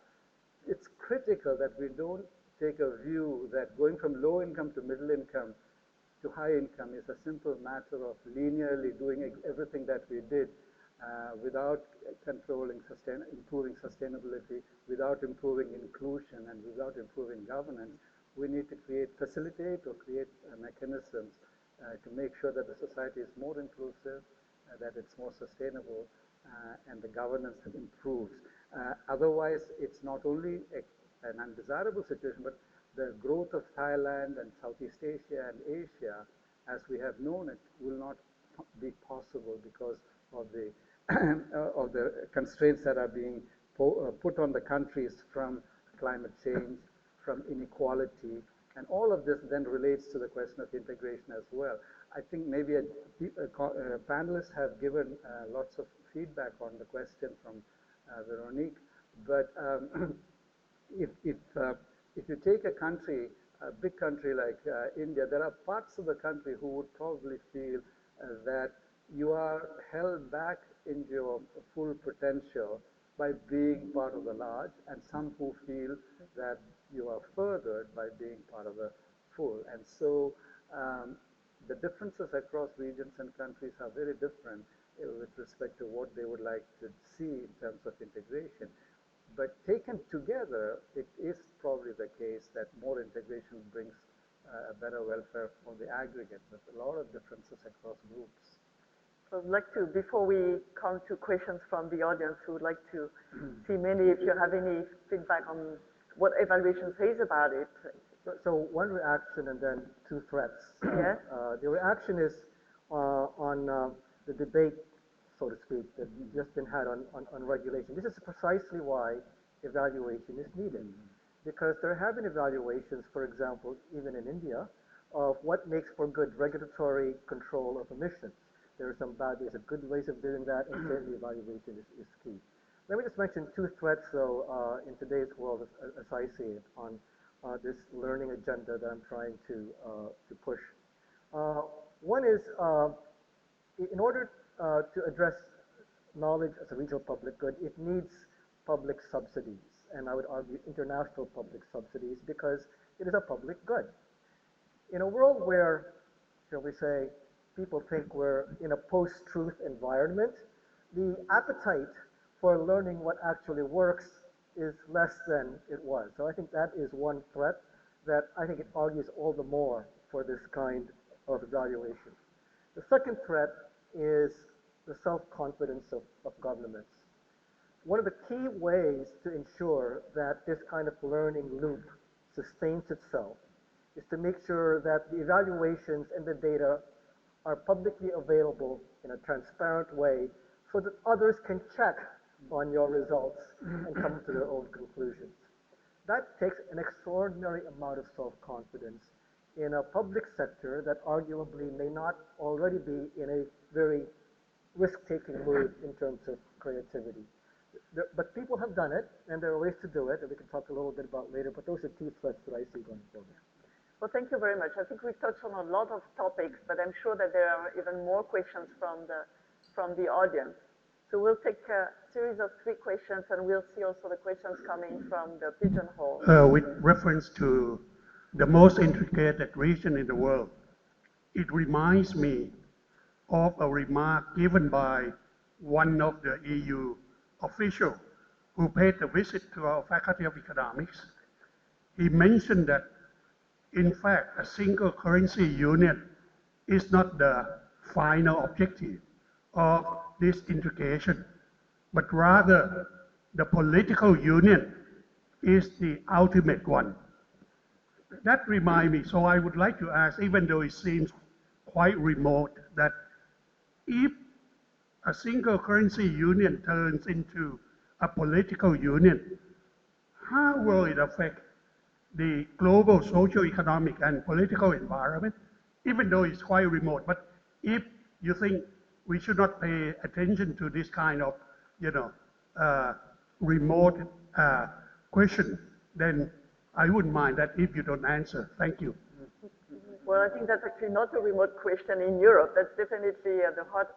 it's critical that we don't take a view that going from low income to middle income to high income is a simple matter of linearly doing everything that we did without improving sustainability, without improving inclusion, and without improving governance. We need to facilitate or create mechanisms to make sure that the society is more inclusive, that it's more sustainable, and the governance improves. Otherwise, it's not only an undesirable situation, but the growth of Thailand and Southeast Asia and Asia, as we have known it, will not be possible because of the of the constraints that are being put on the countries from climate change, from inequality, and all of this then relates to the question of integration as well. I think maybe panelists have given lots of feedback on the question from Véronique, but if you take a country, a big country like India, there are parts of the country who would probably feel that you are held back in your full potential by being part of the large, and some who feel that you are furthered by being part of the full. And so the differences across regions and countries are very different with respect to what they would like to see in terms of integration. But taken together, it is probably the case that more integration brings a better welfare for the aggregate, with a lot of differences across groups. So I'd like to, before we come to questions from the audience, we would like to see Many, if you have any feedback on what evaluation says about it. So one reaction and then two threats. Yes. The reaction is on the debate, so to speak, that's just been had on regulation. This is precisely why evaluation is needed. Because there have been evaluations, for example, even in India, of what makes for good regulatory control of emissions. There are some bad ways, good ways of doing that, and certainly evaluation is key. Let me just mention two threats, though, in today's world, as I see it, on this learning agenda that I'm trying to push. One is, in order to address knowledge as a regional public good, it needs public subsidies, and I would argue international public subsidies, because it is a public good. In a world where, shall we say, people think we're in a post-truth environment, the appetite for learning what actually works is less than it was. So I think that is one threat that I think it argues all the more for this kind of evaluation. The second threat is the self-confidence of governments. One of the key ways to ensure that this kind of learning loop sustains itself is to make sure that the evaluations and the data are publicly available in a transparent way so that others can check on your results and come to their own conclusions. That takes an extraordinary amount of self-confidence in a public sector that arguably may not already be in a very risk-taking mood in terms of creativity. But people have done it, and there are ways to do it, and we can talk a little bit about later, but those are two threats that I see going forward. Well, thank you very much. I think we've touched on a lot of topics, but I'm sure that there are even more questions from the audience. So we'll take a series of 3 questions, and we'll see also the questions coming from the pigeonhole. With reference to the most integrated region in the world, it reminds me of a remark given by one of the EU officials who paid a visit to our Faculty of Economics. He mentioned that, in fact, a single currency union is not the final objective of this integration, but rather the political union is the ultimate one. That reminds me, so I would like to ask, even though it seems quite remote, that if a single currency union turns into a political union, how will it affect the global socio-economic and political environment, even though it's quite remote? But if you think we should not pay attention to this kind of, remote question, then I wouldn't mind that if you don't answer. Thank you. Well, I think that's actually not a remote question in Europe. That's definitely at the heart.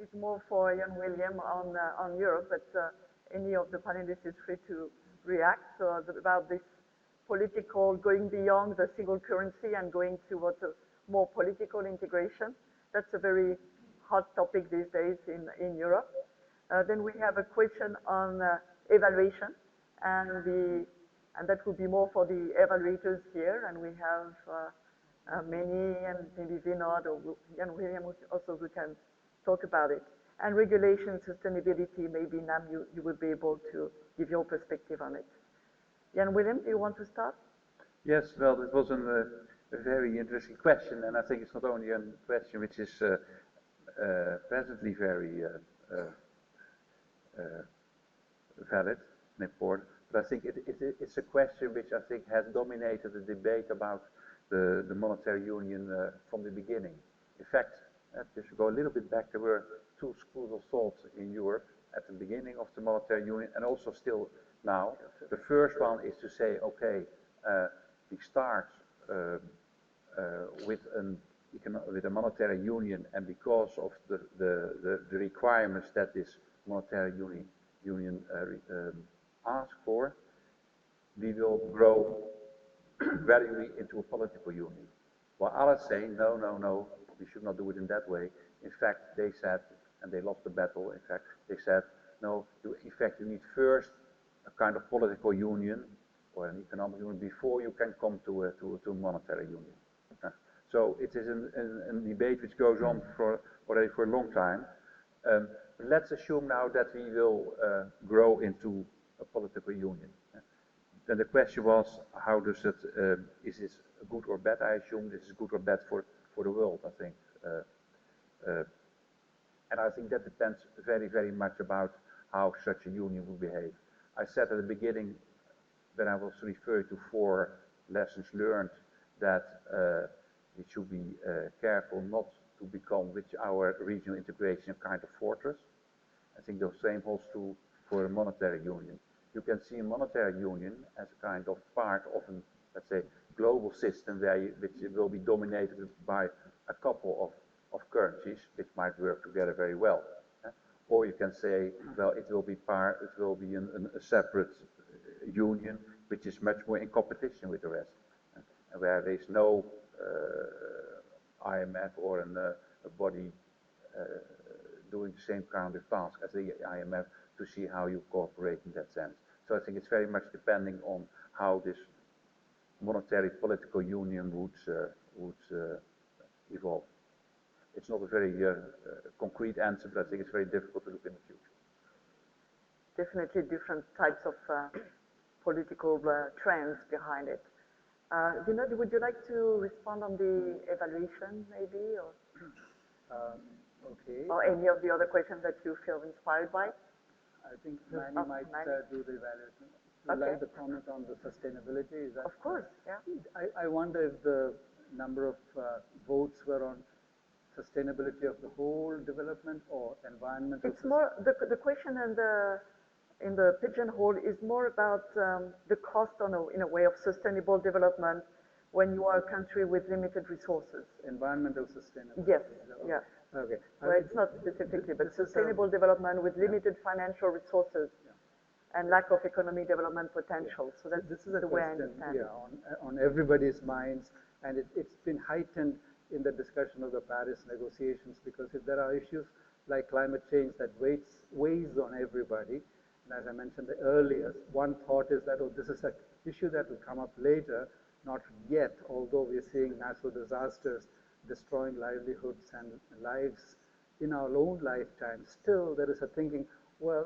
It's more for young William on Europe, but any of the panelists is free to react. So about this political, going beyond the single currency and going towards a more political integration. That's a very hot topic these days in Europe. Then we have a question on evaluation, and that would be more for the evaluators here, and we have many, and maybe Vinod or Jan William also who can talk about it. And regulation, sustainability, maybe Nam, you will be able to give your perspective on it. Jan Willem, do you want to start? Yes, well, it was a very interesting question, and I think it's not only a question which is presently very valid and important, but I think it's a question which I think has dominated the debate about the monetary union from the beginning. In fact, just to go a little bit back, there were two schools of thought in Europe at the beginning of the monetary union and also still now. The first one is to say, okay, we start with a monetary union, and because of the requirements that this monetary union asks for, we will grow gradually into a political union. While others say, no, no, no, we should not do it in that way. In fact, they said, and they lost the battle, in fact, they said, no, in fact, you need first a kind of political union or an economic union before you can come to a monetary union. So it is a debate which goes on already for a long time. Let's assume now that we will grow into a political union. Then the question was, how does it, is this good or bad? I assume this is good or bad for the world, I think. And I think that depends very, very much about how such a union will behave. I said at the beginning, when I was referring to 4 lessons learned, that we should be careful not to become, with our regional integration, a kind of fortress. I think the same holds true for a monetary union. You can see a monetary union as a kind of part of an, let's say, global system which will be dominated by a couple of currencies which might work together very well. Or you can say, well, it will be a separate union which is much more in competition with the rest, and where there is no IMF or a body doing the same kind of task as the IMF to see how you cooperate in that sense. So I think it's very much depending on how this monetary political union would evolve. It's not a very concrete answer, but I think it's very difficult to look in the future. Definitely different types of political trends behind it. Vinod, would you like to respond on the evaluation, maybe, or Okay. or any of the other questions that you feel inspired by? I think Manny might do the evaluation. Would Okay. like to comment on the sustainability? Is that Of course, yeah. I wonder if the number of votes were on sustainability of the whole development or environmental. It's more the question in the pigeonhole is more about the cost in a way of sustainable development when you are a country with limited resources. Environmental sustainability. Yes, yeah. Okay. Well, it's not specifically, but this is a- sustainable development with limited financial resources and lack of economic development potential. So that's This is a the way I question, understand it. on everybody's minds, and it's been heightened in the discussion of the Paris negotiations, because if there are issues like climate change that weighs on everybody, and as I mentioned earlier, one thought is that, oh, this is an issue that will come up later, not yet, although we're seeing natural disasters destroying livelihoods and lives in our own lifetime. Still, there is a thinking, well,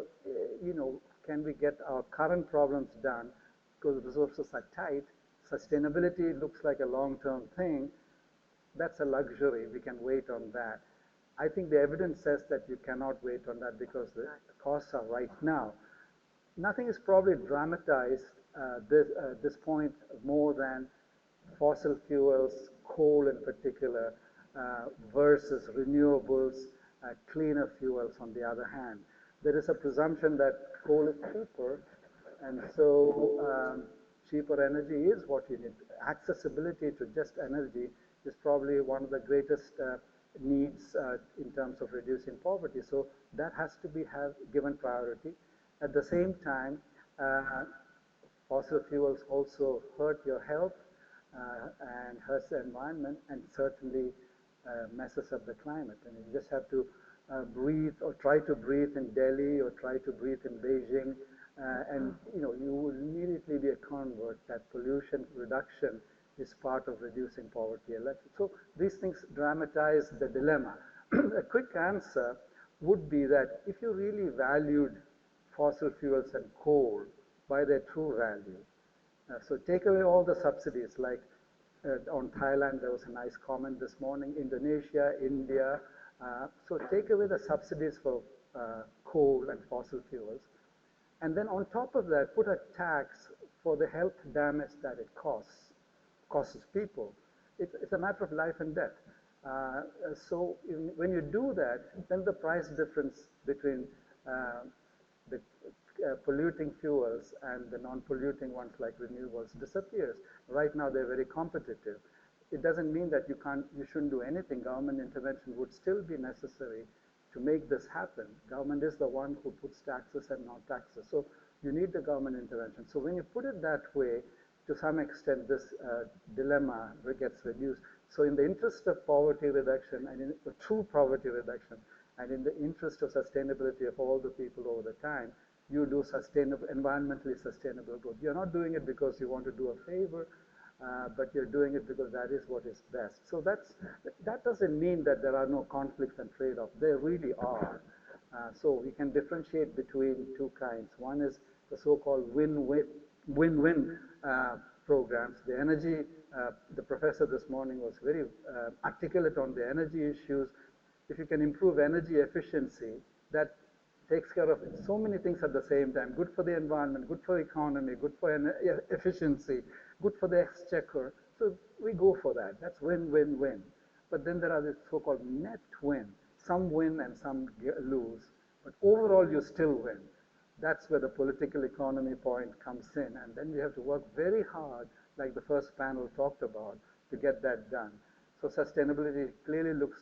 can we get our current problems done because resources are tight? Sustainability looks like a long-term thing. That's a luxury. We can wait on that. I think the evidence says that you cannot wait on that because the costs are right now. Nothing is probably dramatized this point more than fossil fuels, coal in particular, versus renewables, cleaner fuels on the other hand. There is a presumption that coal is cheaper, and so cheaper energy is what you need. Accessibility to just energy is probably one of the greatest needs in terms of reducing poverty. So that has to be given priority. At the same time, fossil fuels also hurt your health and hurts the environment, and certainly messes up the climate. And you just have to breathe or try to breathe in Delhi or try to breathe in Beijing, and you will immediately be a convert that pollution reduction is part of reducing poverty. So these things dramatize the dilemma. A quick answer would be that if you really valued fossil fuels and coal by their true value, so take away all the subsidies, like on Thailand, there was a nice comment this morning, Indonesia, India. So take away the subsidies for coal and fossil fuels. And then on top of that, put a tax for the health damage that it causes people. It's a matter of life and death. So when you do that, then the price difference between the polluting fuels and the non-polluting ones like renewables disappears. Right now they're very competitive. It doesn't mean that you shouldn't do anything. Government intervention would still be necessary to make this happen. Government is the one who puts taxes and not taxes. So you need the government intervention. So when you put it that way, to some extent this dilemma gets reduced. So in the interest of poverty reduction and in the true poverty reduction, and in the interest of sustainability of all the people over the time, you do environmentally sustainable growth. You're not doing it because you want to do a favor, but you're doing it because that is what is best. So that doesn't mean that there are no conflicts and trade-offs. There really are. So we can differentiate between two kinds. One is the so-called win-win programs. The energy, the professor this morning was very articulate on the energy issues. If you can improve energy efficiency, that takes care of so many things at the same time. Good for the environment, good for the economy, good for efficiency, good for the exchequer. So we go for that. That's win-win-win. But then there are the so-called net win. Some win and some lose. But overall, you still win. That's where the political economy point comes in. And then we have to work very hard, like the first panel talked about, to get that done. So sustainability clearly looks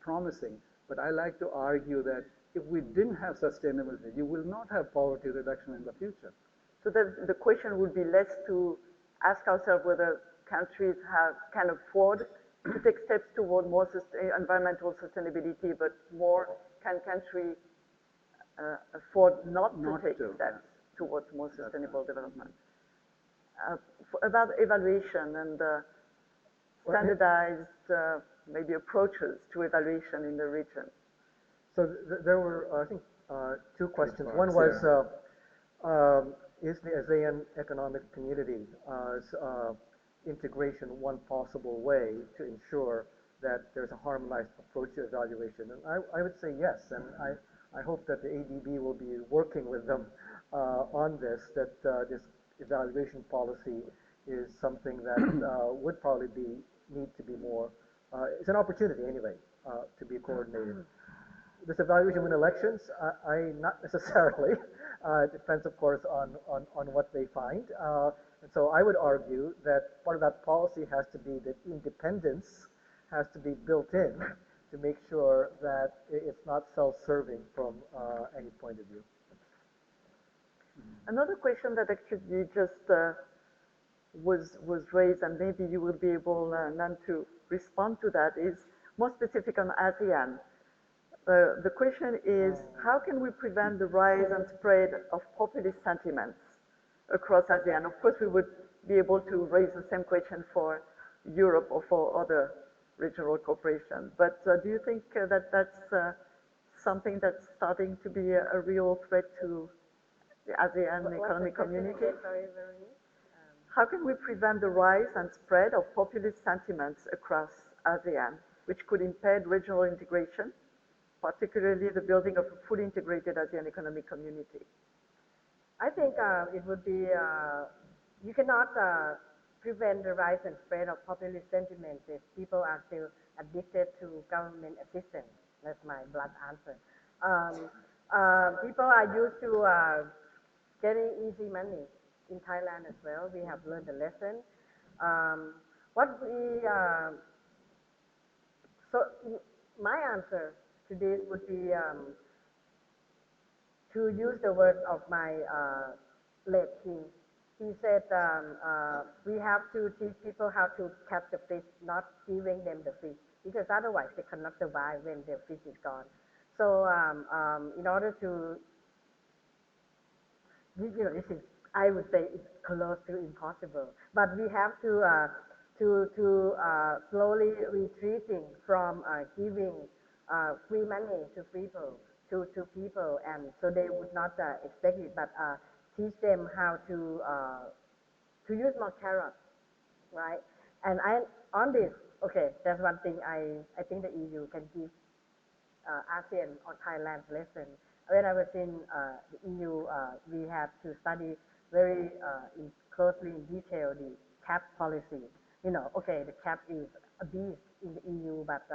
promising. But I like to argue that if we didn't have sustainability, you will not have poverty reduction in the future. So the question would be less to ask ourselves whether countries can afford to take steps toward more environmental sustainability, but more can countries afford not to take steps towards more sustainable development. About evaluation and standardized maybe approaches to evaluation in the region. So there were, I think, two questions. parts, One was, is the ASEAN Economic Community's integration one possible way to ensure that there's a harmonized approach to evaluation? And I would say yes, and I hope that the ADB will be working with them on this, that this evaluation policy is something that would probably need to be more, it's an opportunity anyway, to be coordinated. This evaluation in elections, not necessarily. It depends, of course, on what they find. And so I would argue that part of that policy has to be that independence has to be built in to make sure that it's not self-serving from any point of view. Another question that actually just was raised, and maybe you will be able, Nan, to respond to that, is more specific on ASEAN. The question is, how can we prevent the rise and spread of populist sentiments across ASEAN? Of course, we would be able to raise the same question for Europe or for other regional cooperation. But do you think that that's something that's starting to be a real threat to the ASEAN economic community? Sorry, Véronique. How can we prevent the rise and spread of populist sentiments across ASEAN, which could impair regional integration, particularly the building of a fully integrated ASEAN economic community? I think it would be, you cannot prevent the rise and spread of populist sentiments if people are still addicted to government assistance. That's my blunt answer. People are used to getting easy money in Thailand as well. We have learned the lesson. So my answer to this would be to use the words of my late king. He said we have to teach people how to catch the fish, not giving them the fish, because otherwise they cannot survive when the fish is gone. So in order to, this is, I would say it's close to impossible, but we have to slowly retreating from giving free money to people, and so they would not expect it, but teach them how to use more carrots, right? And on this, okay, that's one thing I think the EU can give ASEAN or Thailand's lesson. When I was in the EU, we had to study very closely in detail the cap policy. Okay, the cap is a beast in the EU, but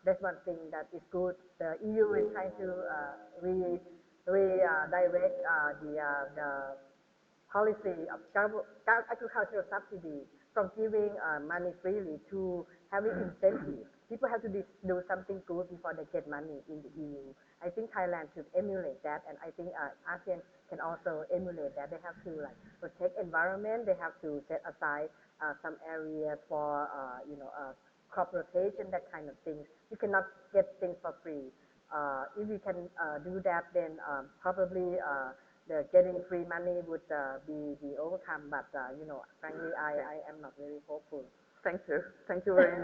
that's one thing that is good. The EU is trying to redirect the policy of agricultural subsidy from giving money freely to having incentives. People have to do something good before they get money in the EU. I think Thailand should emulate that, and I think ASEAN can also emulate that. They have to protect environment. They have to set aside some area for crop rotation, that kind of things. You cannot get things for free. If we can do that, then probably the getting free money would be overcome. But frankly, I am not very hopeful. Thank you. Thank you very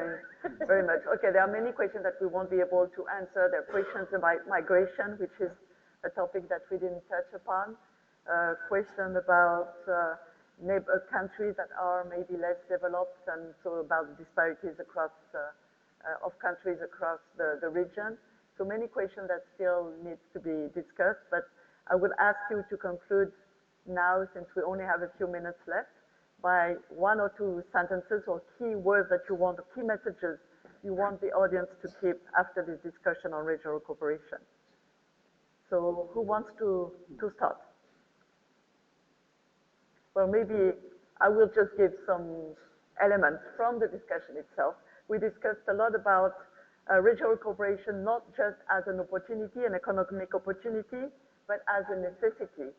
much. Okay, there are many questions that we won't be able to answer. There are questions about migration, which is a topic that we didn't touch upon. Question about neighbor countries that are maybe less developed, and so about the disparities across of countries across the region. So many questions that still needs to be discussed, but I would ask you to conclude now, since we only have a few minutes left, by one or two sentences or key words that you want, key messages you want the audience to keep after this discussion on regional cooperation. So who wants to start? Well, maybe I will just give some elements from the discussion itself. We discussed a lot about regional cooperation, not just as an opportunity, an economic opportunity, but as a necessity.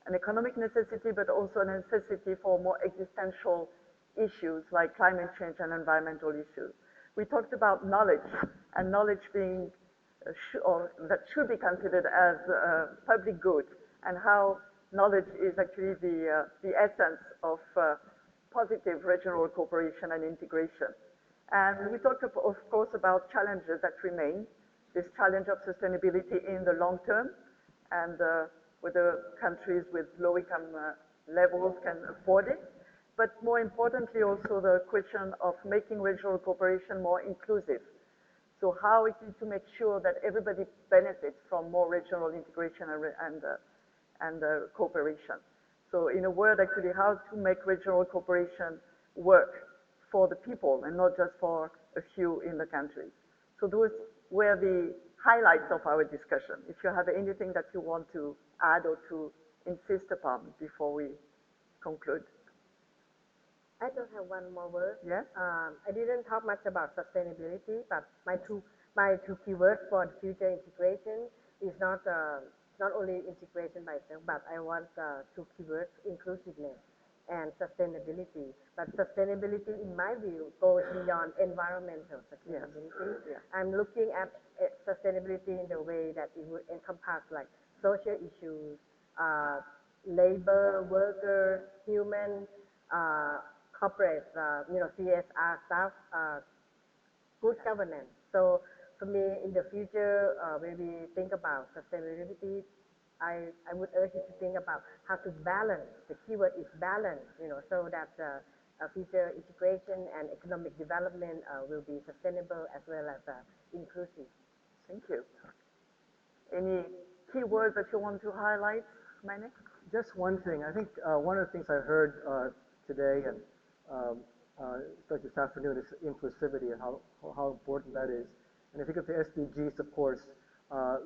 An economic necessity, but also a necessity for more existential issues like climate change and environmental issues. We talked about knowledge, and knowledge being, or that should be considered as a public good, and how knowledge is actually the essence of positive regional cooperation and integration. And we talked, of course, about challenges that remain, this challenge of sustainability in the long term, and whether countries with low income levels can afford it. But more importantly, also the question of making regional cooperation more inclusive. So how it is to make sure that everybody benefits from more regional integration and cooperation. So in a word, actually, how to make regional cooperation work for the people and not just for a few in the country. So those were the highlights of our discussion. If you have anything that you want to add or to insist upon before we conclude. I just have one more word. Yes? I didn't talk much about sustainability, but my two keywords for the future integration is not only integration by itself, but I want two keywords: inclusiveness and sustainability. But sustainability, in my view, goes beyond environmental sustainability. Yes. I'm looking at sustainability in the way that it would encompass like social issues, labor, workers, human, corporate, CSR stuff, good governance. So for me, in the future, when we think about sustainability, I would urge you to think about how to balance. The keyword is balance, so that future integration and economic development will be sustainable as well as inclusive. Thank you. Any key words that you want to highlight, Mane? Just one thing. I think one of the things I heard today and especially this afternoon is inclusivity and how important that is. And if you look at the SDGs, of course,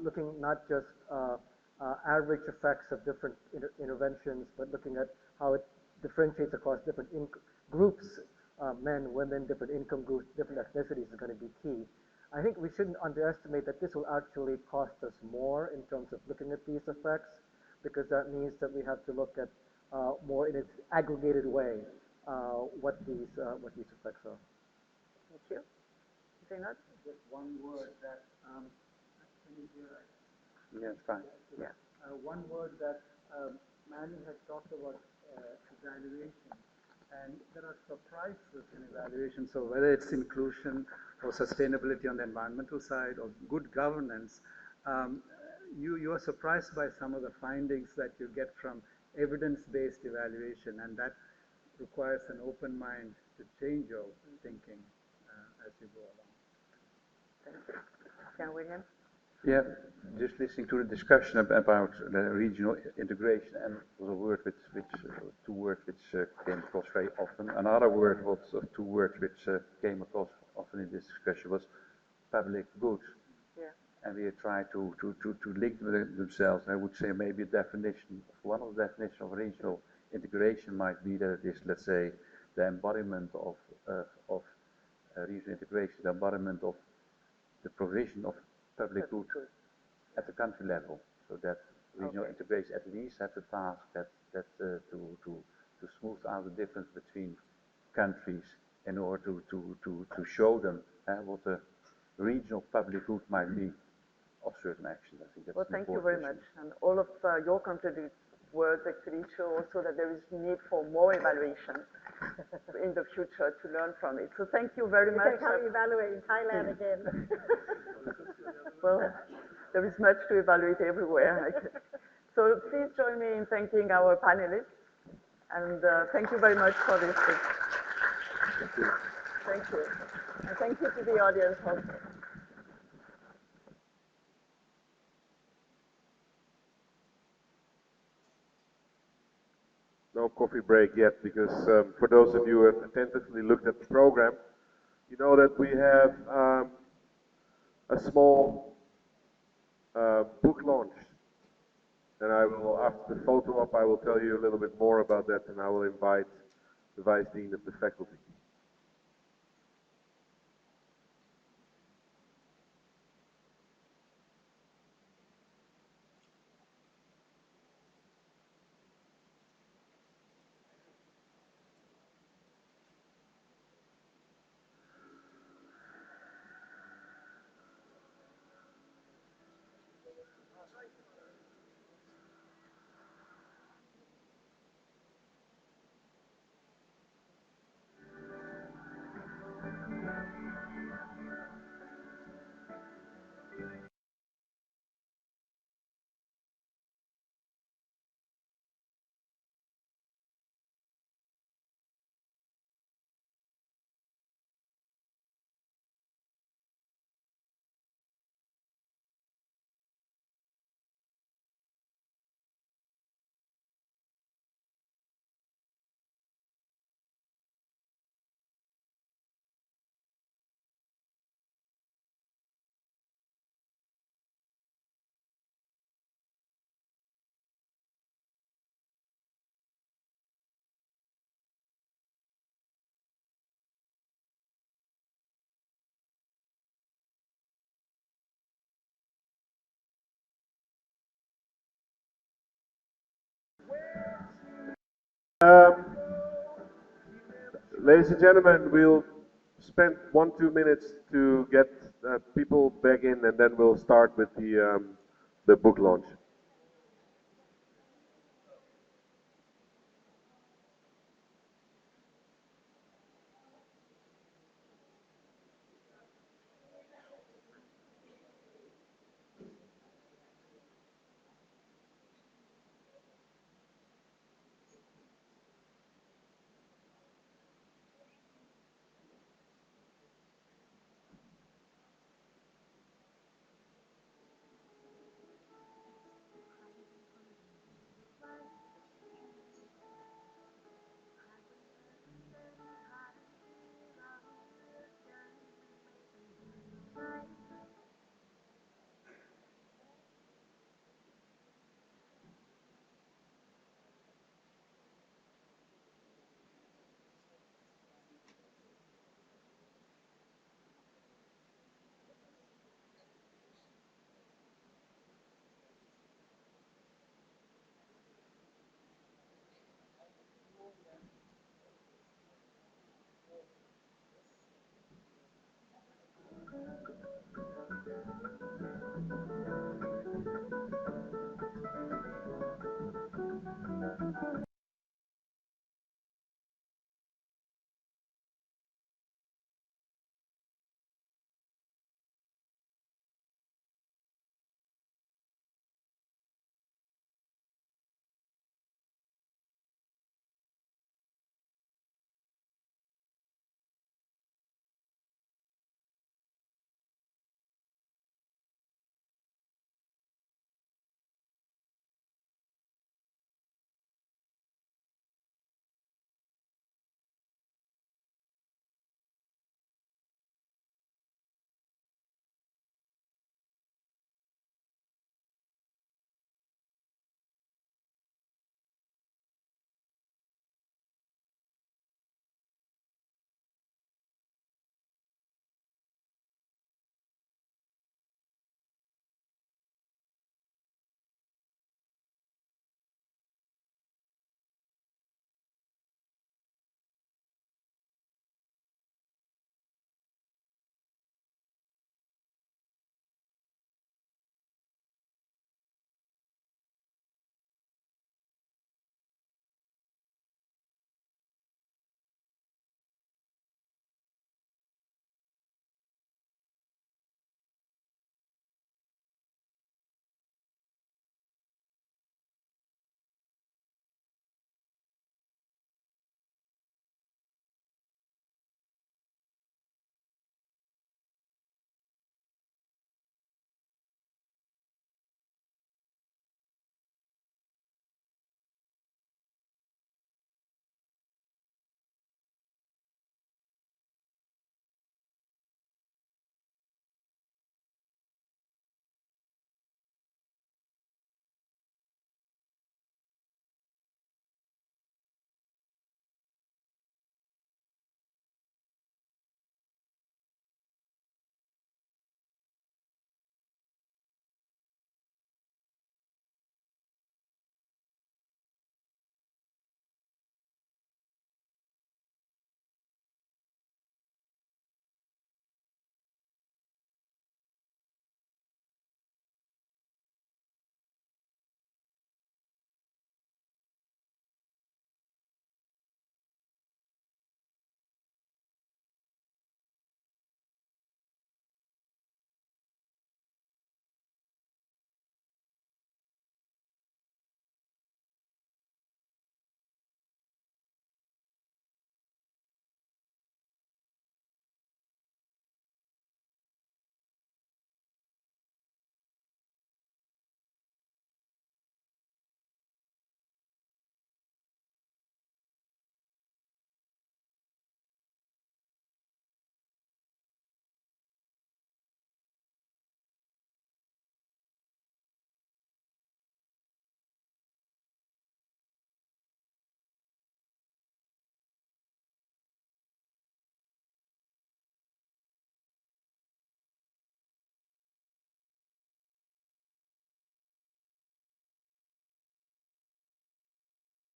looking not just average effects of different interventions, but looking at how it differentiates across different groups, men, women, different income groups, different ethnicities is going to be key. I think we shouldn't underestimate that this will actually cost us more in terms of looking at these effects, because that means that we have to look at more in its aggregated way what these effects are. Thank you. Vinod? Just one word that can you hear? Yeah, it's fine. Yeah. One word that Manny has talked about evaluation, and there are surprises in evaluation. So whether it's inclusion or sustainability on the environmental side or good governance, you are surprised by some of the findings that you get from evidence-based evaluation, and that requires an open mind to change your thinking as you go along. Thank you. Can William? Yeah, just listening to the discussion about the regional integration, and was a word two words which came across very often. Another word was two words which came across often in this discussion was public goods. Yeah. And we try to link themselves. I would say maybe a definition, one of the definitions of regional integration might be that it is, let's say, the embodiment of regional integration, the embodiment of the provision of public goods at the country level, so that regional integration at least has the task that to smooth out the difference between countries in order to show them what the regional public good might be of certain actions. I think that's well, thank you very much. And all of your contributed words actually show also that there is need for more evaluation in the future to learn from it. So thank you very much. We can come evaluate in Thailand again. Well, there is much to evaluate everywhere. So please join me in thanking our panelists. And thank you very much for this. Thank you. Thank you. And thank you to the audience also. No coffee break yet, because for those of you who have attentively looked at the program, you know that we have a small book launch. And I will, after the photo op, I will tell you a little bit more about that, and I will invite the Vice Dean of the faculty. Ladies and gentlemen, we'll spend 1-2 minutes to get people back in, and then we'll start with the book launch.